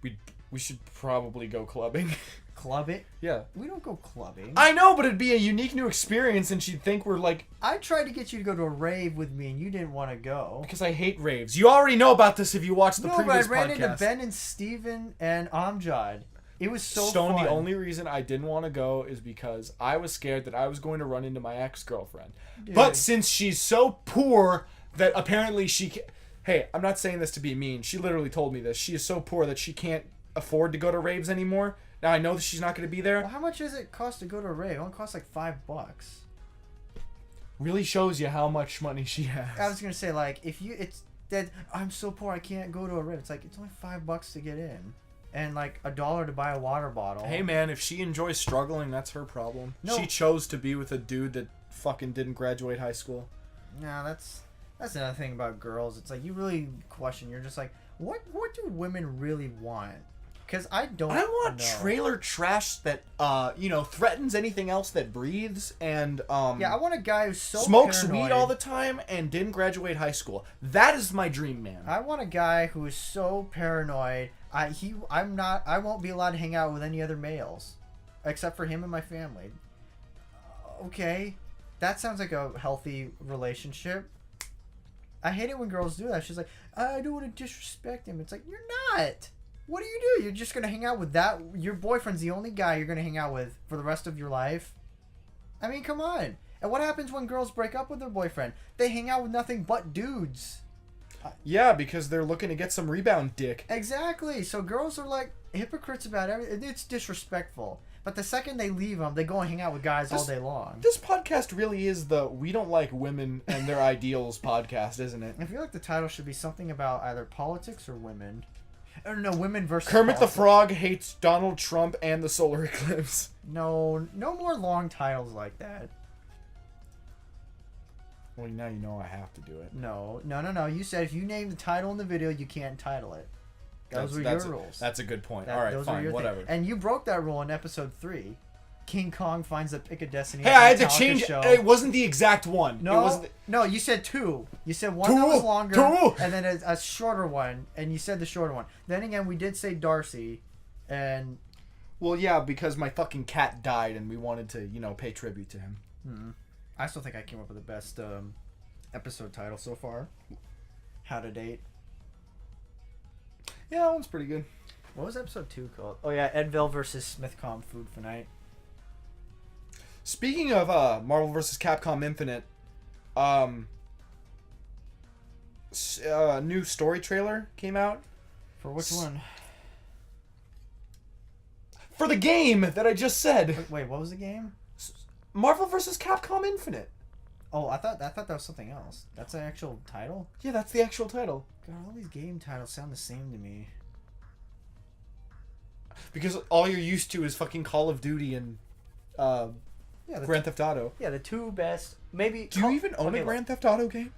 We should probably go clubbing. Club it? Yeah. We don't go clubbing. I know, but it'd be a unique new experience and she'd think we're like... I tried to get you to go to a rave with me and you didn't want to go. Because I hate raves. You already know about this if you watched the previous podcast. No, but I ran into Ben and Steven and Amjad. It was so Stone, fun. the only reason I didn't want to go is because I was scared that I was going to run into my ex-girlfriend. Dude. But since she's so poor that apparently she... Hey, I'm not saying this to be mean. She literally told me this. She is so poor that she can't afford to go to raves anymore. Now I know that she's not going to be there. Well, how much does it cost to go to a rave? It only costs like $5. Really shows you how much money she has. I was gonna say, like, if you, it's that I'm so poor I can't go to a rave. It's like it's only $5 to get in, and like $1 to buy a water bottle. Hey man, if she enjoys struggling, that's her problem. No. She chose to be with a dude that fucking didn't graduate high school. No, that's another thing about girls. It's like you really question. You're just like, what do women really want? Because I want trailer trash that threatens anything else that breathes and yeah, I want a guy who's so smokes paranoid. weed all the time and didn't graduate high school. That is my dream man. I want a guy who is so paranoid. I won't be allowed to hang out with any other males except for him and my family. Okay, that sounds like a healthy relationship. I hate it when girls do that. She's like, I don't want to disrespect him. It's like, you're not. What do you do? You're just gonna hang out with that? Your boyfriend's the only guy you're gonna hang out with for the rest of your life? I mean, come on. And what happens when girls break up with their boyfriend? They hang out with nothing but dudes. Yeah, because they're looking to get some rebound dick. Exactly. So girls are like hypocrites about everything. It's disrespectful. But the second they leave them, they go and hang out with guys all day long. This podcast really is the We Don't Like Women and Their Ideals podcast, isn't it? I feel like the title should be something about either politics or women. I don't know, women versus Kermit politics. the Frog hates Donald Trump and the solar eclipse. No more long titles like that. Well, now you know I have to do it. No. You said if you name the title in the video, you can't title it. Those were your rules. That's a good point. All right, those fine, whatever. And you broke that rule in episode 3. King Kong finds the pick of destiny. Hey, I had to Metallica change. show. It wasn't the exact one. No, it wasn't no, you said 2. You said one that was longer, and then a shorter one, and you said the shorter one. Then again, we did say Darcy, and... Well, yeah, because my fucking cat died, and we wanted to, pay tribute to him. I still think I came up with the best episode title so far. How to Date. Yeah, that one's pretty good. What was episode 2 called? Oh yeah, Edville versus Smithcom Food for Night. Speaking of Marvel vs. Capcom Infinite, new story trailer came out. For which one? For the game that I just said. Wait, what was the game? Marvel vs. Capcom Infinite. Oh, I thought that was something else. That's the actual title? Yeah, that's the actual title. God, all these game titles sound the same to me. Because all you're used to is fucking Call of Duty and Grand Theft Auto. Yeah, the 2 best. Maybe. Do you even own a Grand Theft Auto game?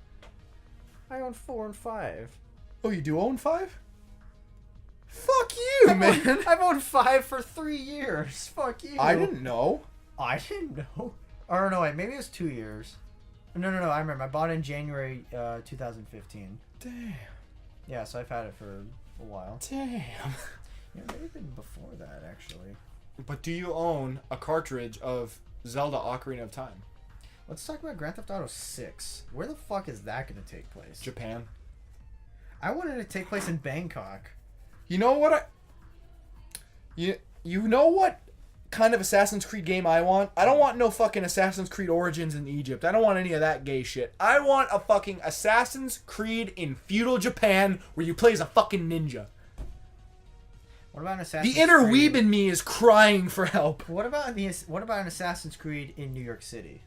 I own 4 and 5. Oh, you do own 5? Fuck you, man. I've owned 5 for 3 years. Fuck you. I didn't know. I didn't know. Or no, wait, maybe it was 2 years. No, I remember. I bought it in January 2015. Damn. Yeah, so I've had it for a while. Damn. Yeah, maybe even before that, actually. But do you own a cartridge of Zelda Ocarina of Time? Let's talk about Grand Theft Auto 6. Where the fuck is that going to take place? Japan. I wanted it to take place in Bangkok. You know what you know what kind of Assassin's Creed game I want? I don't want no fucking Assassin's Creed Origins in Egypt. I don't want any of that gay shit. I want a fucking Assassin's Creed in feudal Japan where you play as a fucking ninja. What about an Assassin's The inner Creed? weeb in me is crying for help. What about an Assassin's Creed in New York City?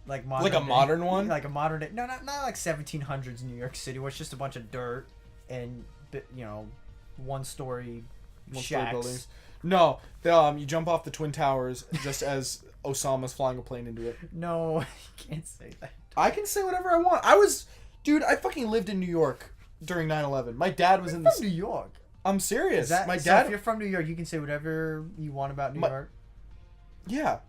Like modern Like a day. modern one? Like a modern day. No, not like 1700s New York City where it's just a bunch of dirt and one-story shacks. Buildings. No, you jump off the Twin Towers just as Osama's flying a plane into it. No, you can't say that. I can say whatever I want. Dude, I fucking lived in New York during 9/11. My dad was in From New York. I'm serious. So My dad. if you're from New York, you can say whatever you want about New York. Yeah,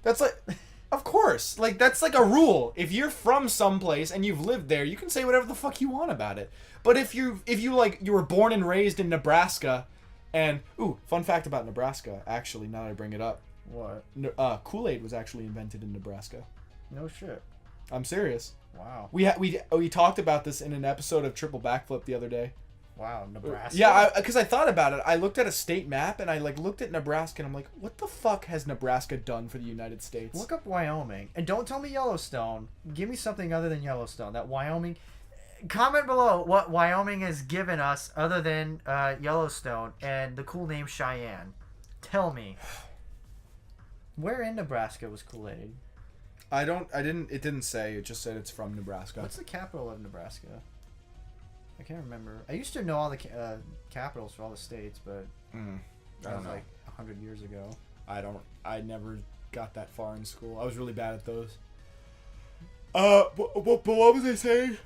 that's like, of course, like that's like a rule. If you're from someplace and you've lived there, you can say whatever the fuck you want about it. But if you were born and raised in Nebraska, and fun fact about Nebraska, actually, now that I bring it up, What? Kool-Aid was actually invented in Nebraska. No shit. I'm serious. Wow. We talked about this in an episode of Triple Backflip the other day. Wow, Nebraska. Yeah, because I thought about it. I looked at a state map and I looked at Nebraska and I'm like, what the fuck has Nebraska done for the United States? Look up Wyoming. And don't tell me Yellowstone. Give me something other than Yellowstone. That Wyoming... Comment below what Wyoming has given us other than Yellowstone and the cool name Cheyenne. Tell me. Where in Nebraska was Kool-Aid? It didn't say. It just said it's from Nebraska. What's the capital of Nebraska? I can't remember. I used to know all the capitals for all the states, but that was like 100 years ago. I never got that far in school. I was really bad at those. But what was I saying?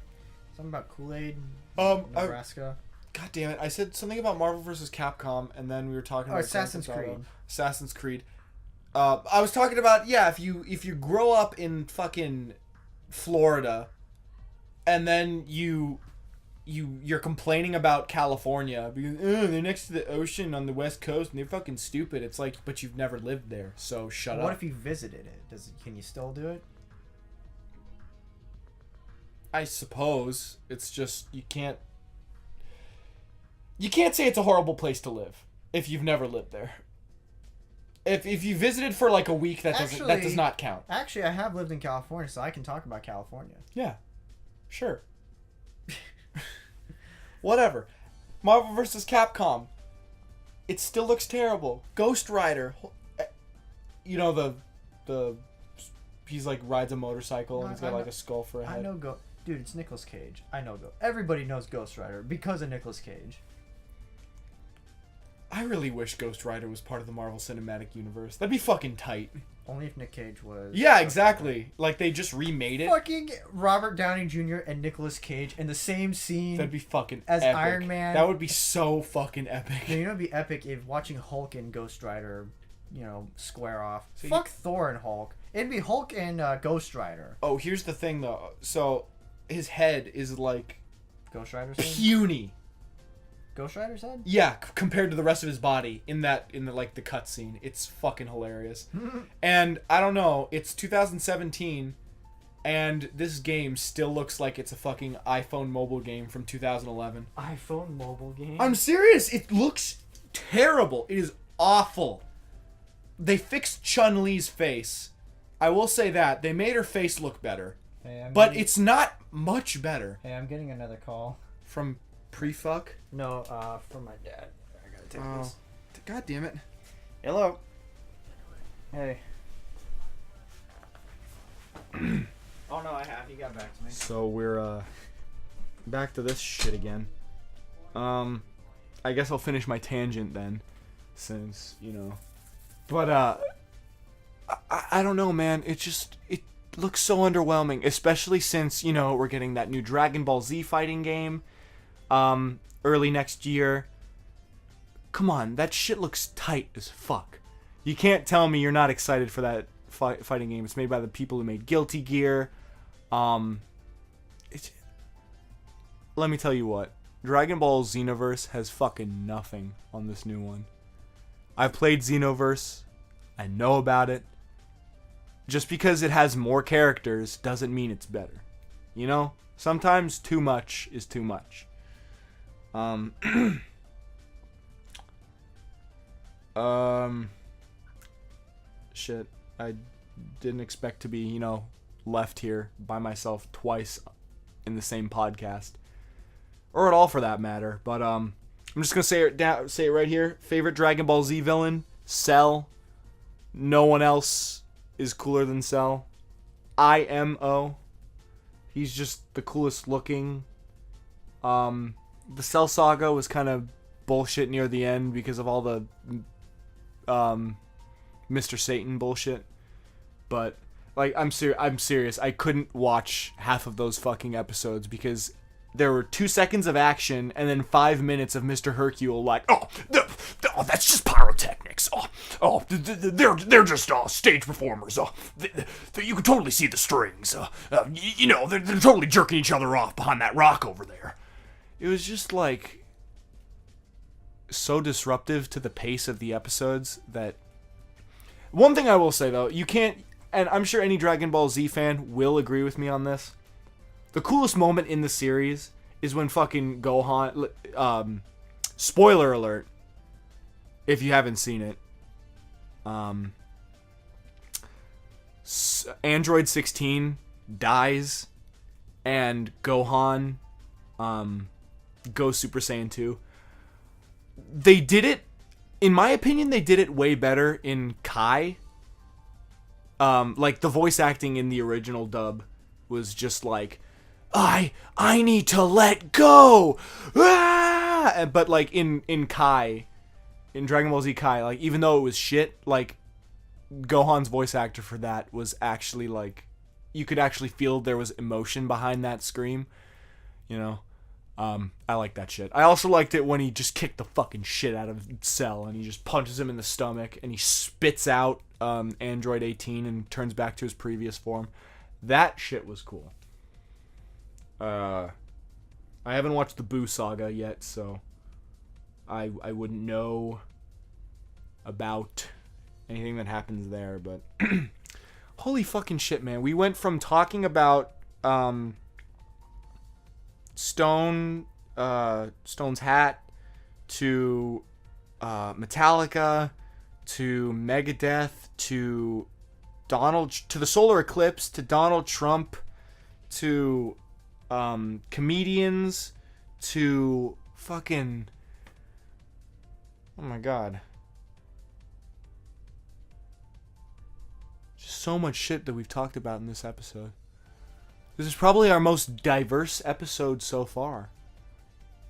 Something about Kool-Aid, Nebraska. God damn it! I said something about Marvel vs. Capcom, and then we were talking about Assassin's Creed. Assassin's Creed. I was talking about if you grow up in fucking Florida, and then you're complaining about California because they're next to the ocean on the West Coast and they're fucking stupid. It's like, but you've never lived there, so shut up. What if you visited it? Can you still do it? I suppose it's just you can't say it's a horrible place to live if you've never lived there. If you visited for like a week, that does not count. Actually, I have lived in California, so I can talk about California. Yeah, sure. Whatever. Marvel vs. Capcom. It still looks terrible. Ghost Rider. You know the he's like rides a motorcycle and he's got like a skull for a head. I know dude, it's Nicolas Cage. I know everybody knows Ghost Rider because of Nicolas Cage. I really wish Ghost Rider was part of the Marvel Cinematic Universe. That'd be fucking tight. Only if Nick Cage was. Yeah, exactly. Like they just remade it. Fucking Robert Downey Jr. and Nicolas Cage in the same scene. That'd be fucking as epic. Iron Man. That would be so fucking epic. You know, it'd be epic if watching Hulk and Ghost Rider, square off. So Fuck Thor and Hulk. It'd be Hulk and Ghost Rider. Oh, here's the thing though. So his head is like Ghost Rider's head? puny. Ghost Rider's head? Yeah, compared to the rest of his body in the cutscene, it's fucking hilarious. And I don't know, it's 2017, and this game still looks like it's a fucking iPhone mobile game from 2011. iPhone mobile game? I'm serious. It looks terrible. It is awful. They fixed Chun-Li's face. I will say that they made her face look better, but it's not much better. Hey, I'm getting another call From pre-fuck? No, from my dad. I gotta take this. God damn it. Hello. Hey. Oh no, I have. He got back to me. So we're back to this shit again. I guess I'll finish my tangent then, since But I don't know, man. It looks so underwhelming, especially since we're getting that new Dragon Ball Z fighting game. Early next year. Come on, that shit looks tight as fuck. You can't tell me you're not excited for that fighting game. It's made by the people who made Guilty Gear. Let me tell you what. Dragon Ball Xenoverse has fucking nothing on this new one. I've played Xenoverse. I know about it. Just because it has more characters doesn't mean it's better. Sometimes too much is too much. Shit. I didn't expect to be, left here by myself twice in the same podcast. Or at all for that matter. But, I'm just gonna say it right here. Favorite Dragon Ball Z villain? Cell. No one else is cooler than Cell. IMO. He's just the coolest looking. The Cell Saga was kind of bullshit near the end because of all the Mr. Satan bullshit. But I'm serious. I couldn't watch half of those fucking episodes because there were 2 seconds of action and then 5 minutes of Mr. Hercule that's just pyrotechnics. They're just stage performers. You can totally see the strings. They're totally jerking each other off behind that rock over there. It was just so disruptive to the pace of the episodes that... One thing I will say though, you can't, and I'm sure any Dragon Ball Z fan will agree with me on this. The coolest moment in the series is when fucking Gohan, spoiler alert, if you haven't seen it, Android 16 dies and Gohan goes Super Saiyan 2. They did it, in my opinion, they did it way better in Kai. The voice acting in the original dub was just I need to let go. Ah! But in Kai, in Dragon Ball Z Kai, even though it was shit, Gohan's voice actor for that was actually you could actually feel there was emotion behind that scream. I like that shit. I also liked it when he just kicked the fucking shit out of Cell and he just punches him in the stomach and he spits out Android 18 and turns back to his previous form. That shit was cool. I haven't watched the Boo Saga yet, so I wouldn't know about anything that happens there, but holy fucking shit, man. We went from talking about Stone's Hat to Metallica to Megadeth to the solar eclipse to Donald Trump to comedians to fucking, oh my god, just so much shit that we've talked about in this episode. This is probably our most diverse episode so far.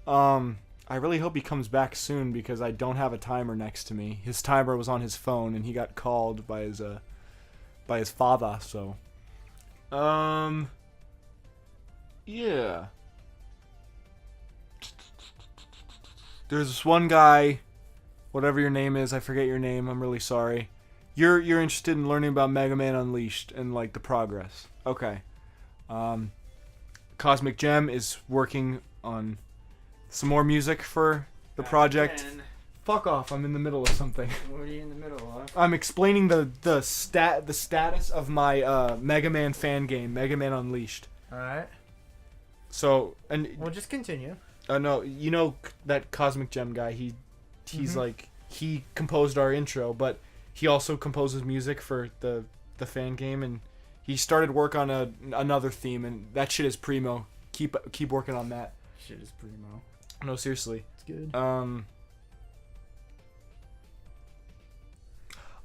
I really hope he comes back soon because I don't have a timer next to me. His timer was on his phone and he got called by his father, so yeah. There's this one guy, whatever your name is, I forget your name, I'm really sorry. You're interested in learning about Mega Man Unleashed and like the progress. Okay. Cosmic Gem is working on some more music for the project. Again. Fuck off, I'm in the middle of something. What are you in the middle of? I'm explaining the status of my Mega Man fan game, Mega Man Unleashed. Alright. So, and We'll just continue. no, you know that Cosmic Gem guy, he's like, he composed our intro, but he also composes music for the fan game, and he started work on another theme, and that shit is primo. Keep working on that. Shit is primo. No, seriously. It's good.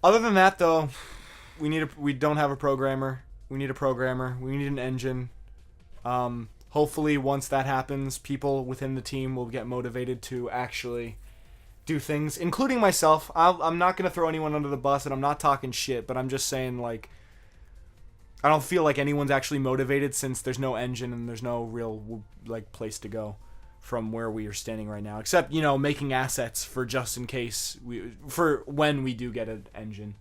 Other than that, though, we don't have a programmer. We need a programmer. We need an engine. Hopefully, once that happens, people within the team will get motivated to actually do things, including myself. I'm not gonna throw anyone under the bus, and I'm not talking shit, but I'm just saying, like, I don't feel like anyone's actually motivated since there's no engine and there's no real like place to go from where we are standing right now, except, you know, making assets for just in case for when we do get an engine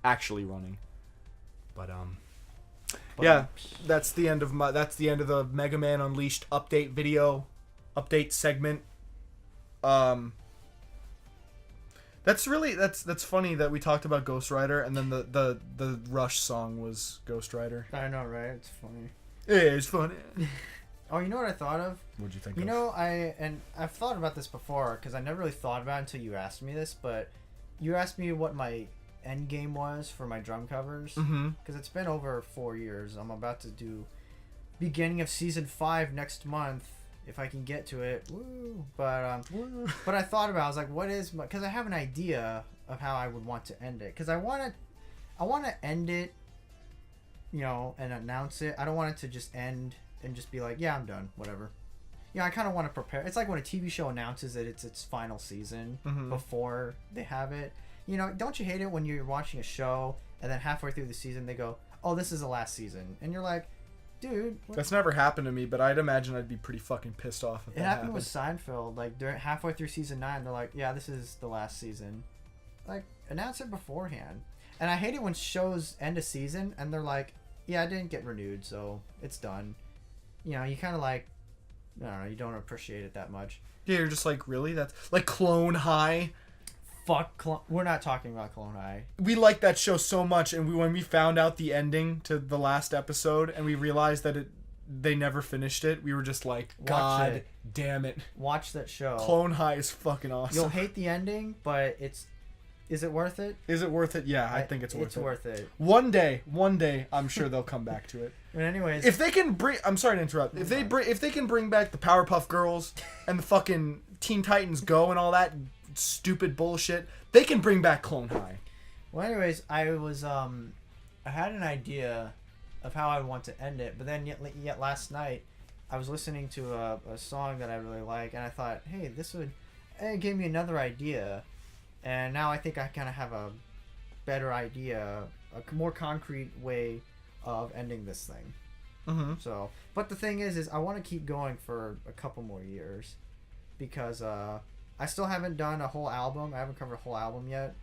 actually running. But yeah, that's the end of the Mega Man Unleashed update video update segment. That's funny that we talked about Ghost Rider and then the Rush song was Ghost Rider. I know, right? It's funny. Yeah, it's funny. Oh, you know what I thought of? What'd you think? You know, I've thought about this before because I never really thought about it until you asked me this. But you asked me what my end game was for my drum covers because it's been over 4 years. I'm about to do beginning of season 5 next month if I can get to it. Woo! But I thought about it, I was like, what is my? Because I have an idea of how I would want to end it. Because I want to end it, you know, and announce it. I don't want it to just end and just be like, yeah, I'm done, whatever. Yeah, I kind of want to prepare. It's like when a TV show announces that it's its final season before they have it. You know, don't you hate it when you're watching a show and then halfway through the season they go, oh, this is the last season, and you're like, dude, that's never happened to me, but I'd imagine I'd be pretty fucking pissed off if it that happened with Seinfeld. Like halfway through season 9, they're like, yeah, this is the last season. Like, announce it beforehand. And I hate it when shows end a season and they're like, yeah, I didn't get renewed, so it's done. You know, you kind of like, I don't know, you don't appreciate it that much. Yeah, you're just like, really? That's like Clone High. Fuck, we're not talking about Clone High. We liked that show so much, and when we found out the ending to the last episode, and we realized that they never finished it, we were just like, God damn it. Watch that show. Clone High is fucking awesome. You'll hate the ending, but is it worth it? Is it worth it? Yeah, I think it's worth it. It's worth it. One day, I'm sure they'll come back to it. But anyways, if they can bring, I'm sorry to interrupt. If they can bring back the Powerpuff Girls and the fucking Teen Titans Go and all that stupid bullshit, they can bring back Clone High. Well, anyways, I had an idea of how I want to end it, but then yet last night I was listening to a song that I really like, and I thought, hey, it gave me another idea. And now I think I kind of have a better idea, a more concrete way of ending this thing. So, but the thing is I want to keep going for a couple more years because I still haven't done a whole album. I haven't covered a whole album yet.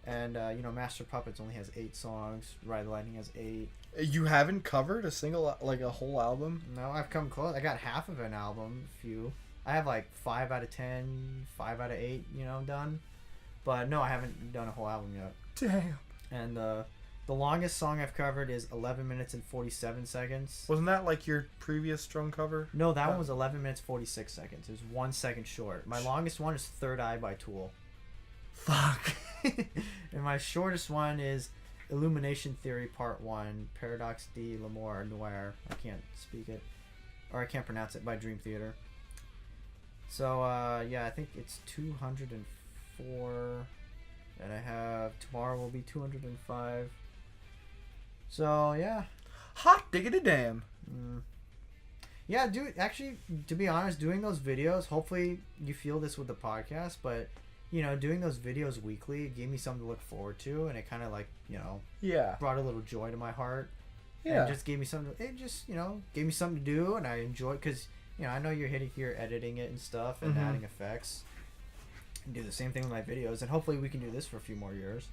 And, you know, Master Puppets only has 8 songs. Ride the Lightning has 8. You haven't covered a single, like a whole album? No, I've come close. I got half of an album, few. I have like 5 out of 10, 5 out of 8, you know, done. But no, I haven't done a whole album yet. Damn. And The longest song I've covered is 11 minutes and 47 seconds. Wasn't that like your previous drum cover? No, that one was 11 minutes 46 seconds. It was 1 second short. My longest one is Third Eye by Tool. Fuck. And my shortest one is Illumination Theory Part 1, Paradox de l'Amour Noir. I can't speak it. Or I can't pronounce it, by Dream Theater. So, yeah, I think it's 204. And I have... Tomorrow will be 205. So, yeah. Hot diggity damn. Yeah, dude, actually, to be honest, doing those videos, hopefully you feel this with the podcast, but, you know, doing those videos weekly, it gave me something to look forward to, and it kind of, like, you know, brought a little joy to my heart. Yeah. And it just gave me something, it just, you know, gave me something to do, and I enjoy it, because, you know, I know you're here editing it and stuff, and adding effects, and do the same thing with my videos, and hopefully we can do this for a few more years.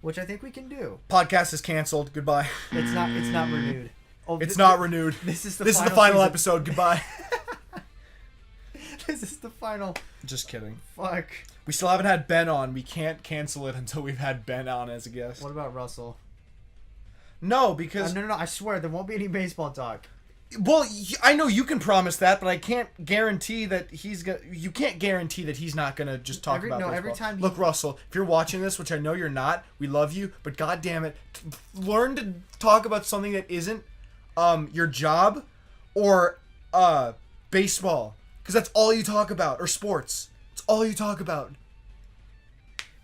Which I think we can do. Podcast is canceled. Goodbye. It's not renewed. Oh, it's not renewed. This is the final episode. Goodbye. This is the final. Just kidding. Fuck. We still haven't had Ben on. We can't cancel it until we've had Ben on as a guest. What about Russell? No, because... No. I swear, there won't be any baseball talk. Well, I know you can promise that, but I can't guarantee that he's gonna. You can't guarantee that he's not gonna just talk about baseball. Every time. Look, Russell, if you're watching this, which I know you're not, we love you, but God damn it, learn to talk about something that isn't your job or baseball, because that's all you talk about, or sports. It's all you talk about.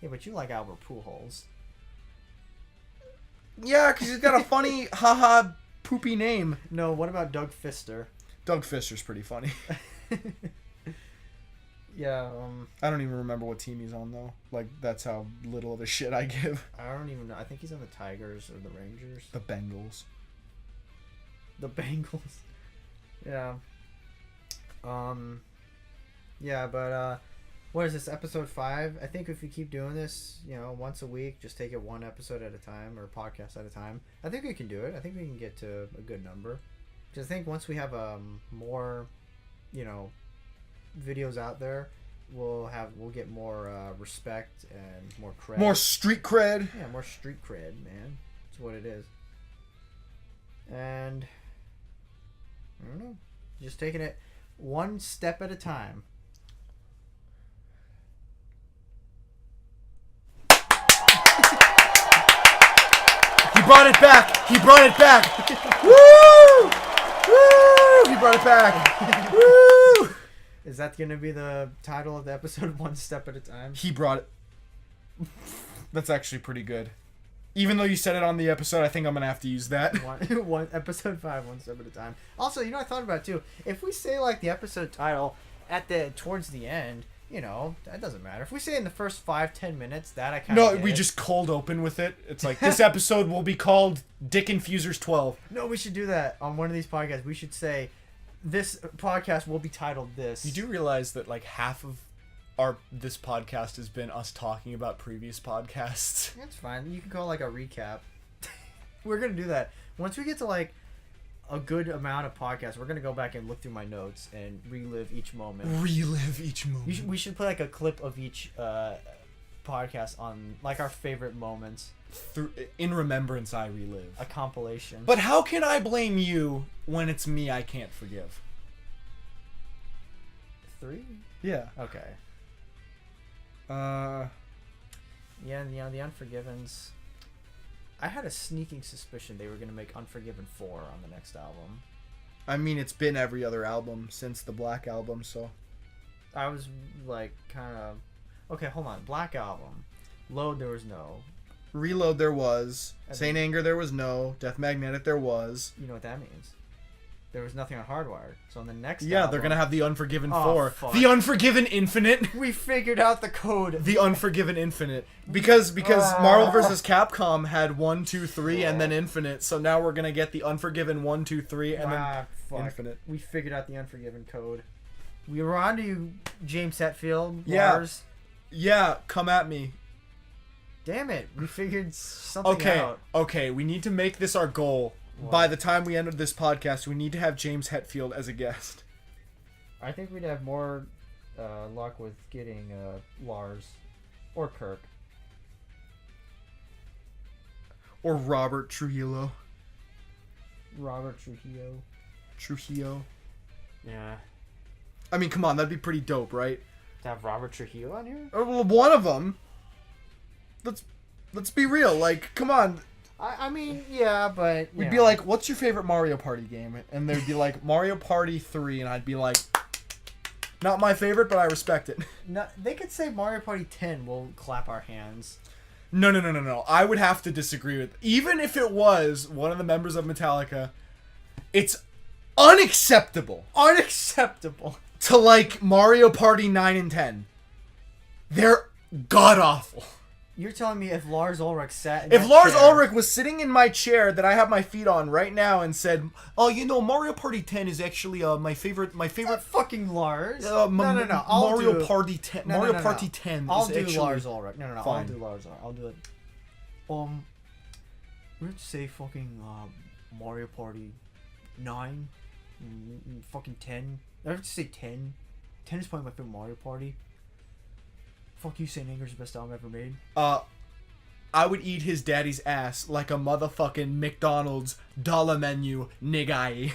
Yeah, but you like Albert Pujols. Yeah, because he's got a funny haha poopy name. No, what about Doug Fister? Doug Fister's pretty funny. Yeah, I don't even remember what team he's on, though. Like, that's how little of a shit I give. I don't even know. I think he's on the Tigers or the Rangers. The Bengals. The Bengals. Yeah. Yeah, but, what is this, episode 5? I think if we keep doing this, you know, once a week, just take it one episode at a time, or podcast at a time, I think we can do it. I think we can get to a good number. Because I think once we have more, you know, videos out there, we'll get more respect and more cred. More street cred. Yeah, more street cred, man. That's what it is. And I don't know. Just taking it one step at a time. He brought it back. He brought it back. Woo! Woo! He brought it back. Woo! Is that going to be the title of the episode, One Step at a Time? He brought it. That's actually pretty good. Even though you said it on the episode, I think I'm going to have to use that. One episode 5, One Step at a Time. Also, you know, I thought about it too. If we say like the episode title towards the end, you know, that doesn't matter. If we say in the first 5-10 minutes, that I kind of No, we just cold open with it. It's like, this episode will be called Dick Infusers 12. No, we should do that on one of these podcasts. We should say, this podcast will be titled this. You do realize that like half of this podcast has been us talking about previous podcasts. That's fine. You can call it like a recap. We're going to do that. Once we get to like a good amount of podcasts, we're going to go back and look through my notes and relive each moment. Relive each moment. We should put like a clip of each podcast on like our favorite moments. In remembrance, I relive. A compilation. But how can I blame you when it's me I can't forgive? 3? Yeah. Okay. Yeah, the Unforgivens. I had a sneaking suspicion they were going to make Unforgiven 4 on the next album. I mean, it's been every other album since the Black Album, so... I was, like, kind of... Okay, hold on. Black Album. Load, there was no. Reload, there was. Saint Anger, there was no. Death Magnetic, there was. You know what that means. There was nothing on Hardwired. So on the next album, they're going to have the Unforgiven 4. Fuck. The Unforgiven Infinite. We figured out the code. The Unforgiven Infinite. Because Marvel vs. Capcom had 1, 2, 3, and then Infinite. So now we're going to get the Unforgiven 1, 2, 3, and then Infinite. We figured out the Unforgiven code. We were on to you, James Hetfield. Yeah. Lars. Yeah, come at me. Damn it. We figured something out. Okay, we need to make this our goal. What? By the time we end this podcast, we need to have James Hetfield as a guest. I think we'd have more luck with getting Lars or Kirk. Or Robert Trujillo. Robert Trujillo. Trujillo. Yeah. I mean, come on, that'd be pretty dope, right? To have Robert Trujillo on here? Well, one of them. Let's be real. Like, come on. I mean, yeah, but... We'd be like, what's your favorite Mario Party game? And they'd be like, Mario Party 3. And I'd be like, not my favorite, but I respect it. No, they could say Mario Party 10. We'll clap our hands. No. I would have to disagree with... Even if it was one of the members of Metallica, it's unacceptable. Unacceptable. To like Mario Party 9 and 10. They're god-awful. You're telling me if Lars Ulrich sat in If Lars Ulrich was sitting in my chair that I have my feet on right now and said, "Oh, you know, Mario Party 10 is actually my favorite fucking Lars. No. Mario Party 10. No, Mario Party 10 I'll is do actually Lars Ulrich. No. Fine. I'll do Lars Ulrich. I'll do it. Let's say fucking Mario Party 9, fucking 10. I have to say 10. 10 is probably my favorite Mario Party. Fuck you, St. Anger's the best album ever made. I would eat his daddy's ass like a motherfucking McDonald's dollar menu nigga.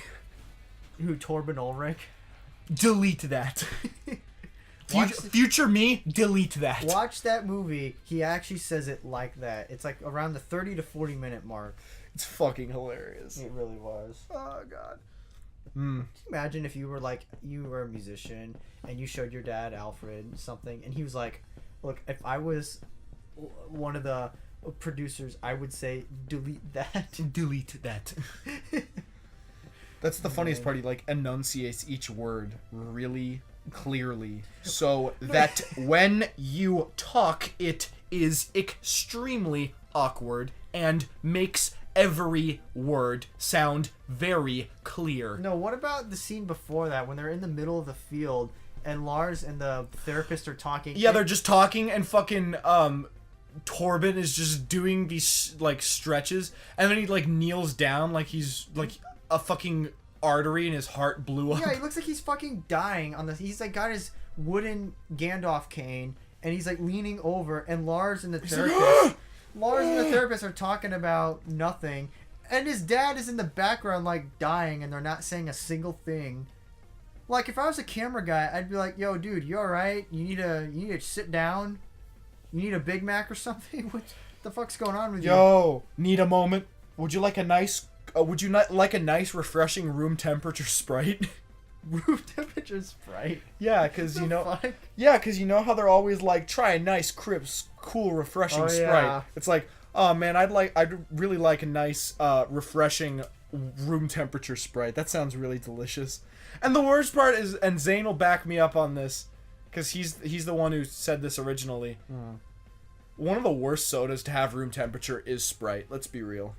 Who, Torben Ulrich? Delete that. Future me, delete that. Watch that movie. He actually says it like that. It's like around the 30 to 40 minute mark. It's fucking hilarious. It really was. Oh, God. Can you imagine if you were a musician and you showed your dad Alfred something and he was like, look, if I was one of the producers, I would say delete that. Delete that. That's the funniest part. He like enunciates each word really clearly so that when you talk it is extremely awkward and makes every word sound very clear. No, what about the scene before that when they're in the middle of the field and Lars and the therapist are talking? Yeah, they're just talking and fucking Torben is just doing these like stretches and then he like kneels down like he's like a fucking artery in his heart blew up. Yeah, he looks like he's fucking dying on the. He's like got his wooden Gandalf cane and he's like leaning over and Lars and the therapist. Lars and the therapist are talking about nothing, and his dad is in the background like dying, and they're not saying a single thing. Like if I was a camera guy, I'd be like, "Yo, dude, you all right? You need to sit down. You need a Big Mac or something. What the fuck's going on with you?" Yo, need a moment? Would you like a nice? Would you not like a nice, refreshing room temperature Sprite? Room temperature Sprite. Yeah, because you know. Fuck? Yeah, because you know how they're always like, try a nice, crisp, cool, refreshing Sprite. Yeah. It's like, oh man, I'd really like a nice, refreshing room temperature Sprite. That sounds really delicious. And the worst part is, and Zane will back me up on this, because he's the one who said this originally. One of the worst sodas to have room temperature is Sprite. Let's be real.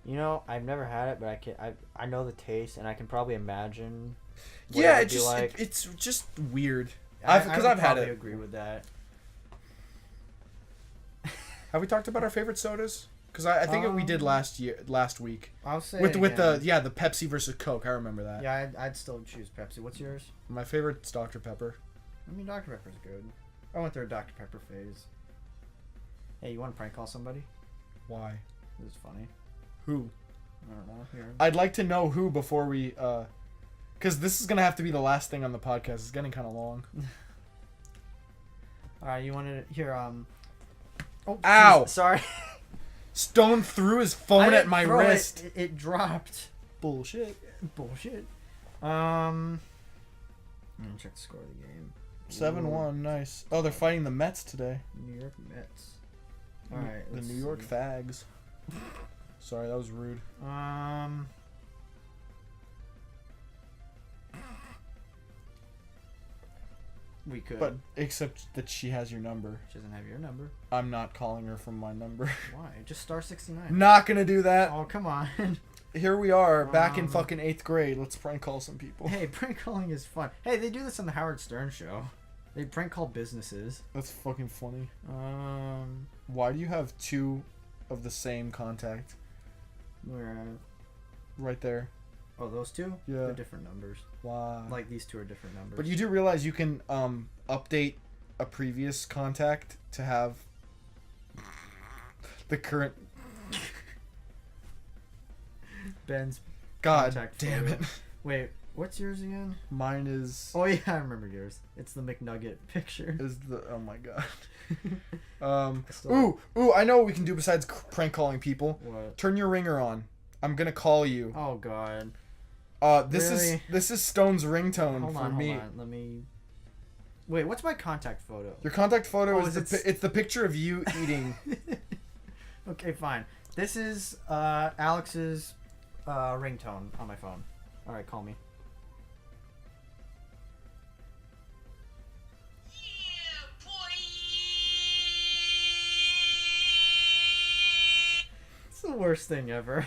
You know, I've never had it, but I know the taste, and I can probably imagine. Yeah, it's just weird. Because I've had it. I agree with that. Have we talked about our favorite sodas? Because I think we did last week. I'll say with the Pepsi versus Coke. I remember that. Yeah, I'd still choose Pepsi. What's yours? My favorite's Dr. Pepper. I mean, Dr. Pepper's good. I went through a Dr. Pepper phase. Hey, you want to prank call somebody? Why? This is funny. Who? I don't know. Here. I'd like to know who before we because this is gonna have to be the last thing on the podcast. It's getting kind of long. All right, you wanted to hear Oh, ow! Geez, sorry. Stone threw his phone at my wrist. It dropped. Bullshit. Bullshit. I'm gonna check the score of the game. 7-1, nice. Oh, they're fighting the Mets today. New York Mets. All right. The New York Fags. Sorry, that was rude. We could. But except that she has your number. She doesn't have your number. I'm not calling her from my number. Why? Just star 69. Not gonna do that. Oh, come on. Here we are, back in fucking 8th grade. Let's prank call some people. Hey, prank calling is fun. Hey, they do this on the Howard Stern show. They prank call businesses. That's fucking funny. Why do you have two of the same contact? Where? Right there. Oh, those two? Yeah. They're different numbers. Wow. Like, these two are different numbers. But you do realize you can update a previous contact to have the current Ben's God contact damn photo. it. Wait, what's yours again? Mine is... Oh yeah, I remember yours. It's the McNugget picture. Oh my god. Still- Ooh, I know what we can do besides prank calling people. What? Turn your ringer on. I'm gonna call you. Oh god. This Really? is Stone's ringtone Hold for on, me. hold on. Let me... Wait, what's my contact photo? Your contact photo Oh, is is it it's the picture of you eating. Okay, fine. This is Alex's ringtone on my phone. Alright, call me. It's the worst thing ever.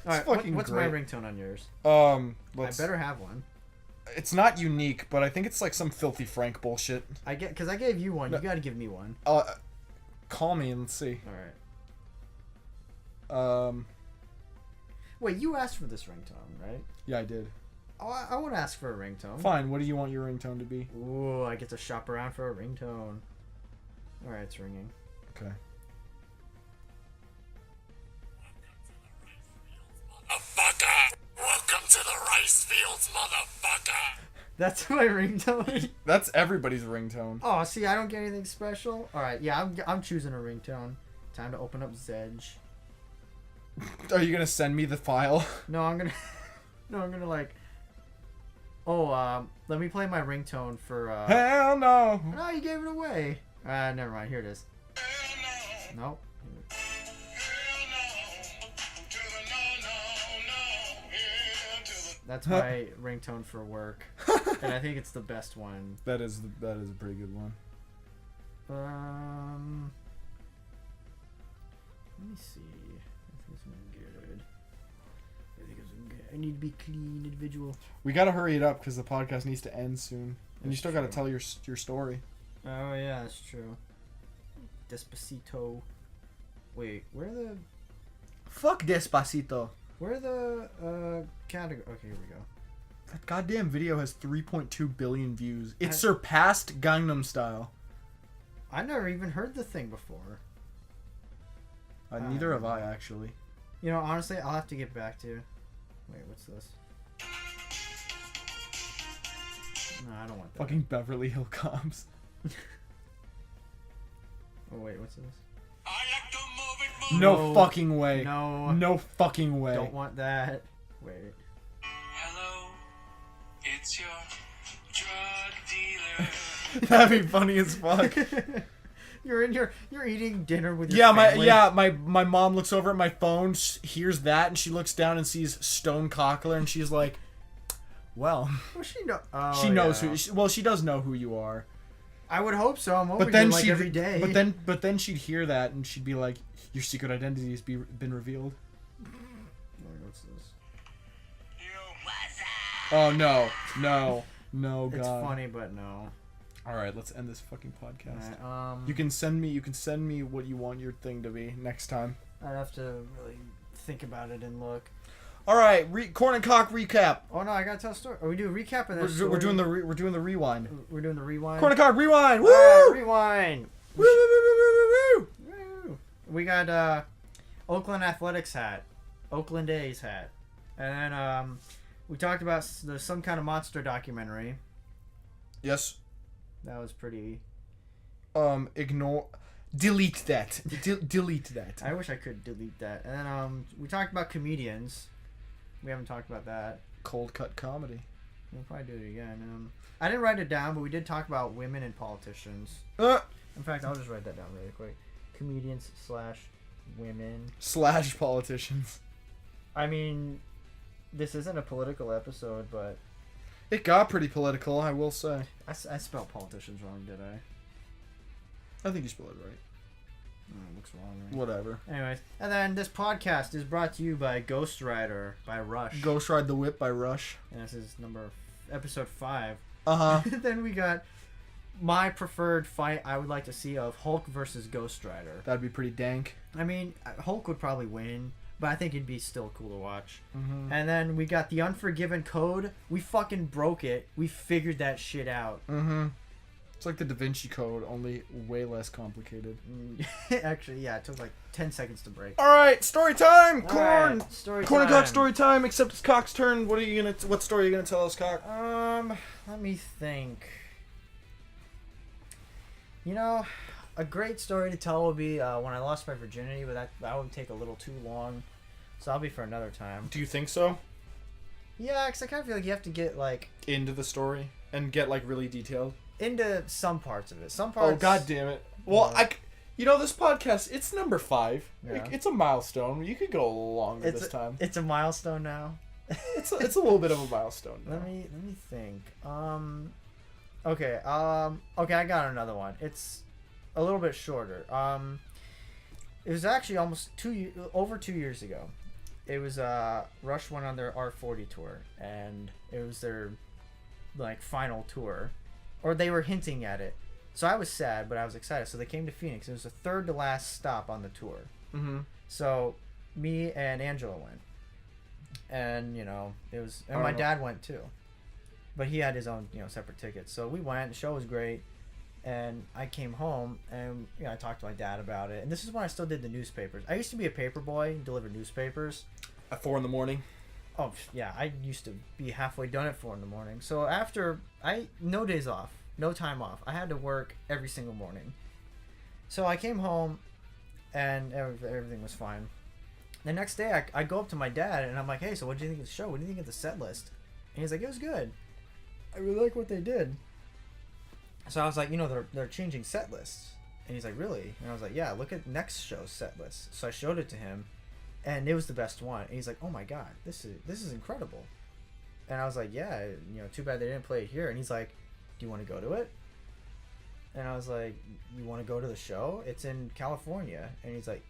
Alright, fucking what's great. my ringtone on yours? I I better have one. It's not unique, but I think it's like some filthy Frank bullshit. Because I gave you one. No. You gotta give me one. Call me and let's see. Alright. Wait, you asked for this ringtone, right? Yeah, I did. Oh, I want to ask for a ringtone. Fine. What do you want your ringtone to be? Ooh, I get to shop around for a ringtone. Alright, it's ringing. Okay. Motherfucker! Welcome to the rice fields, motherfucker! That's my ringtone. That's everybody's ringtone. Oh, see, I don't get anything special. All right, yeah, I'm choosing a ringtone. Time to open up Zedge. Are you gonna send me the file? No, I'm gonna like. Oh, let me play my ringtone for. Hell no. No, you gave it away. Never mind. Here it is. Nope. That's my ringtone for work, and I think it's the best one. That is a pretty good one. Let me see. I think it's good. I think it's good. I need to be clean individual. We gotta hurry it up because the podcast needs to end soon, and you That's still gotta true. tell your story. Oh yeah, that's true. Despacito. Wait, where are the category? Okay, here we go. That goddamn video has 3.2 billion views. It surpassed Gangnam Style. I never even heard the thing before. Neither have I actually. You know, honestly, I'll have to get back to. Wait, what's this? No, I don't want that. Fucking Beverly Hill Cops. Oh wait, what's this? I like to move it, move No No. fucking way. No. No fucking way. Don't want that. Wait. Hello, it's your drug dealer. That'd be funny as fuck. You're eating dinner with your Yeah, family. my mom looks over at my phone, hears that, and she looks down and sees Stone Cockler, and she's like, "Well, Well, she know. Oh, she knows yeah. who. She does know who you are." I would hope so. I'm over But then here like she, every day. but then she'd hear that, and she'd be like, "Your secret identity has been revealed." Wait, what's this? Oh no, God. It's funny, but no. All right, let's end this fucking podcast. Alright, You can send me what you want your thing to be next time. I'd have to really think about it and look. All right, Korn and Kock recap. Oh no, I gotta tell a story. Oh, we do a recap and then We're doing the rewind. We're doing the rewind. Korn and Kock rewind. Woo! Alright, rewind. Woo, woo, woo, woo, woo, woo. Woo. We got Oakland Athletics hat, Oakland A's hat, and then we talked about some kind of monster documentary. Yes. That was pretty. Delete that. Delete that. I wish I could delete that. And then we talked about comedians. We haven't talked about that. Cold cut comedy. We'll probably do it again. I didn't write it down, but we did talk about women and politicians. In fact, I'll just write that down really quick. Comedians / women. / politicians. I mean, this isn't a political episode, but It got pretty political, I will say. I spelled politicians wrong, did I? I think you spelled it right. It looks wrong. Right? Whatever. Anyways, and then this podcast is brought to you by Ghost Rider by Rush. Ghost Ride the Whip by Rush. And this is episode 5. Uh-huh. Then we got my preferred fight I would like to see of Hulk versus Ghost Rider. That'd be pretty dank. I mean, Hulk would probably win, but I think it'd be still cool to watch. Mm-hmm. And then we got the Unforgiven code. We fucking broke it. We figured that shit out. Mm-hmm. It's like the Da Vinci Code, only way less complicated. Actually, yeah, it took like 10 seconds to break. All right, story time. All Korn. right, story Korn and time. Kock story time. Except it's Kock's turn. What story are you gonna tell us, Kock? Let me think. You know, a great story to tell would be when I lost my virginity, but that would take a little too long, so that'll be for another time. Do you think so? Yeah, because I kind of feel like you have to get like Into the story and get like really detailed. into some parts of it. Some parts. Oh God damn it! Well, this podcast, it's number 5. Yeah. It's a milestone. You could go longer this time. It's a milestone now. It's a little bit of a milestone now. Let me think. Okay. Okay, I got another one. It's a little bit shorter. It was actually almost over 2 years ago. It was Rush went on their R40 tour, and it was their like final tour, or they were hinting at it. So I was sad, but I was excited. So they came to Phoenix. It was the third to last stop on the tour. Mm-hmm. So me and Angela went, and it was, and my dad went too, but he had his own separate tickets. So we went. The show was great, and I came home and I talked to my dad about it. And this is when I still did the newspapers. I used to be a paper boy, deliver newspapers. At 4 a.m. Oh yeah, I used to be halfway done at 4 a.m. So after no days off, no time off. I had to work every single morning. So I came home, and everything was fine. The next day, I go up to my dad, and I'm like, "Hey, so what do you think of the show? What do you think of the set list?" And he's like, "It was good. I really like what they did." So I was like, they're changing set lists. And he's like, "Really?" And I was like, "Yeah, look at next show's set list." So I showed it to him, and it was the best one. And he's like, "Oh my God, this is incredible." And I was like, "Yeah, too bad they didn't play it here." And he's like, "Do you want to go to it?" And I was like, "You want to go to the show? It's in California." And he's like,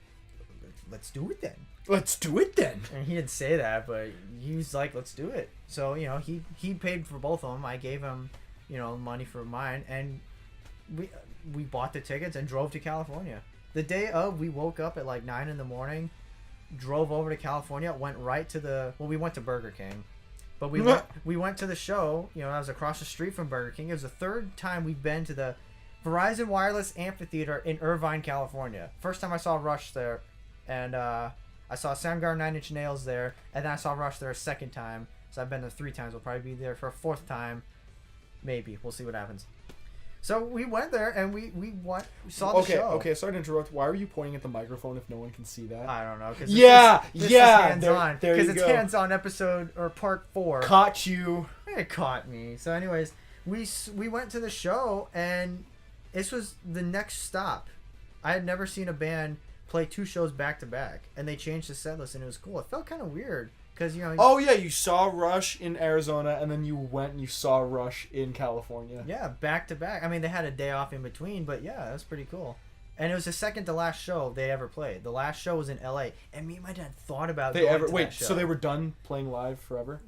"Let's do it then." Let's do it then. And he didn't say that, but he was like, "Let's do it." So he paid for both of them. I gave him money for mine, and we bought the tickets and drove to California. The day of, we woke up at like 9 a.m, drove over to California, went right to we went to Burger King, but we went to the show. I was across the street from Burger King. It was the third time we've been to the Verizon Wireless Amphitheater in Irvine, California. First time I saw Rush there, and I saw Soundgarden, 9 Inch Nails there, and then I saw Rush there a second time. So I've been there 3 times. We'll probably be there for a 4th time. Maybe. We'll see what happens. So we went there, and we saw the show. Okay, sorry to interrupt. Why were you pointing at the microphone if no one can see that? I don't know. Cause this is hands-on. There you Because it's go. hands-on episode, or part 4. Caught you. It caught me. So anyways, we went to the show, and this was the next stop. I had never seen a band play 2 shows back-to-back, and they changed the set list, and it was cool. It felt kind of weird. Because Oh yeah, you saw Rush in Arizona, and then you went and you saw Rush in California. Yeah, back to back. I mean, they had a day off in between, but yeah, that was pretty cool. And it was the second to last show they ever played. The last show was in L.A., and me and my dad thought about going to that show. So they were done playing live forever?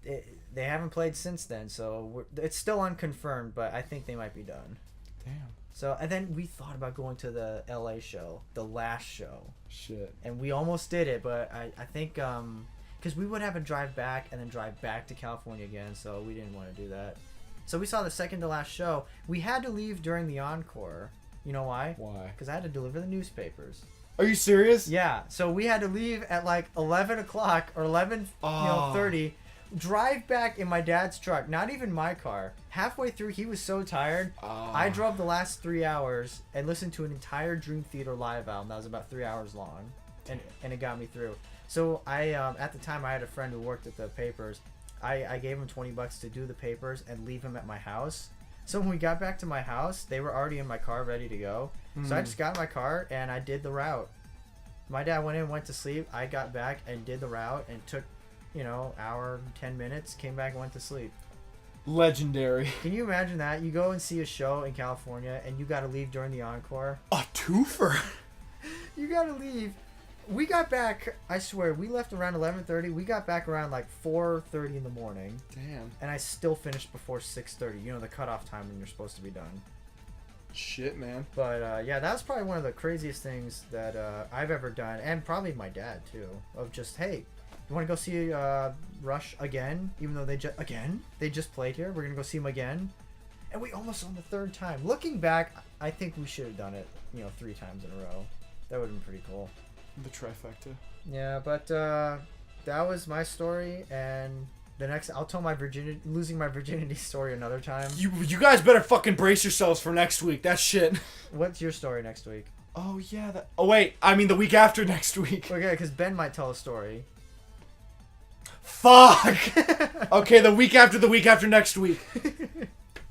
They haven't played since then, so it's still unconfirmed, but I think they might be done. Damn. So, and then we thought about going to the L.A. show, the last show. Shit. And we almost did it, but I think because we would have a drive back and then drive back to California again, so we didn't want to do that. So we saw the second to last show. We had to leave during the encore. You know why? Why? Because I had to deliver the newspapers. Are you serious? Yeah. So we had to leave at like 11 o'clock or 11:30. Drive back in my dad's truck. Not even my car. Halfway through, he was so tired. I drove the last 3 hours and listened to an entire Dream Theater live album that was about 3 hours long, and it got me through. So I at the time I had a friend who worked at the papers. I gave him $20 to do the papers and leave him at my house. So when we got back to my house, they were already in my car ready to go. So I just got in my car and I did the route. My dad went in, went to sleep. I got back and did the route and took, hour, 10 minutes, came back and went to sleep. Legendary. Can you imagine that? You go and see a show in California and you got to leave during the encore. A twofer. You got to leave. We got back, I swear, we left around 11:30. We got back around like 4:30 in the morning. Damn. And I still finished before 6:30. The cutoff time when you're supposed to be done. Shit, man. But yeah, that's probably one of the craziest things that I've ever done. And probably my dad, too. Of just, hey, you want to go see Rush again? Even though they just played here. We're going to go see them again. And we almost won the third time. Looking back, I think we should have done it, 3 times in a row. That would have been pretty cool. The trifecta. Yeah, but that was my story, and the next I'll tell my losing my virginity story another time. You guys better fucking brace yourselves for next week. That shit. What's your story next week? Oh yeah. Oh wait, I mean the week after next week. Okay, because Ben might tell a story. Fuck. Okay, the week after next week.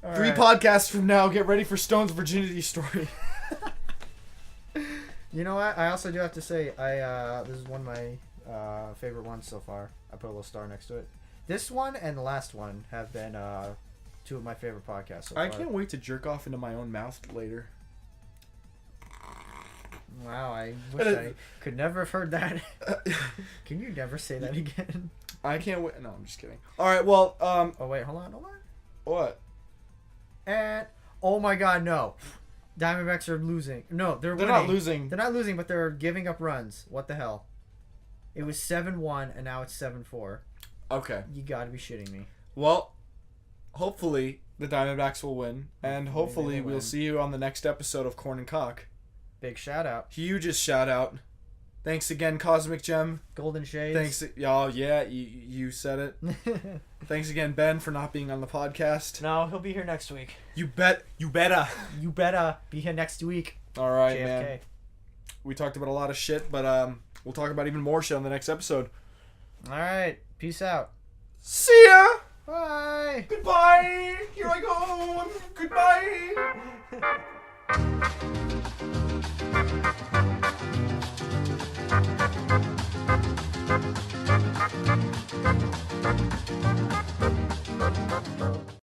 All 3 right. podcasts from now, get ready for Stone's virginity story. You know what? I also do have to say, this is one of my favorite ones so far. I put a little star next to it. This one and the last one have been 2 of my favorite podcasts so far. I can't wait to jerk off into my own mouth later. Wow, I wish I could never have heard that. Can you never say that again? I can't wait. No, I'm just kidding. All right, well, Oh wait, hold on. what? And oh my God, no! Diamondbacks are losing. No, they're winning. Not losing. They're not losing, but they're giving up runs. What the hell? It was 7-1, and now it's 7-4. Okay. You gotta be shitting me. Well, hopefully the Diamondbacks will win, and hopefully they will we'll win. see you on the next episode of Korn and Kock. Big shout out. Hugest shout out. Thanks again, Cosmic Gem. Golden Shades. Thanks, y'all. Yeah, you said it. Thanks again, Ben, for not being on the podcast. No, he'll be here next week. You better. You better be here next week. All right, JFK. man. We talked about a lot of shit, but we'll talk about even more shit on the next episode. All right. Peace out. See ya. Bye. Goodbye. Here I go. Goodbye.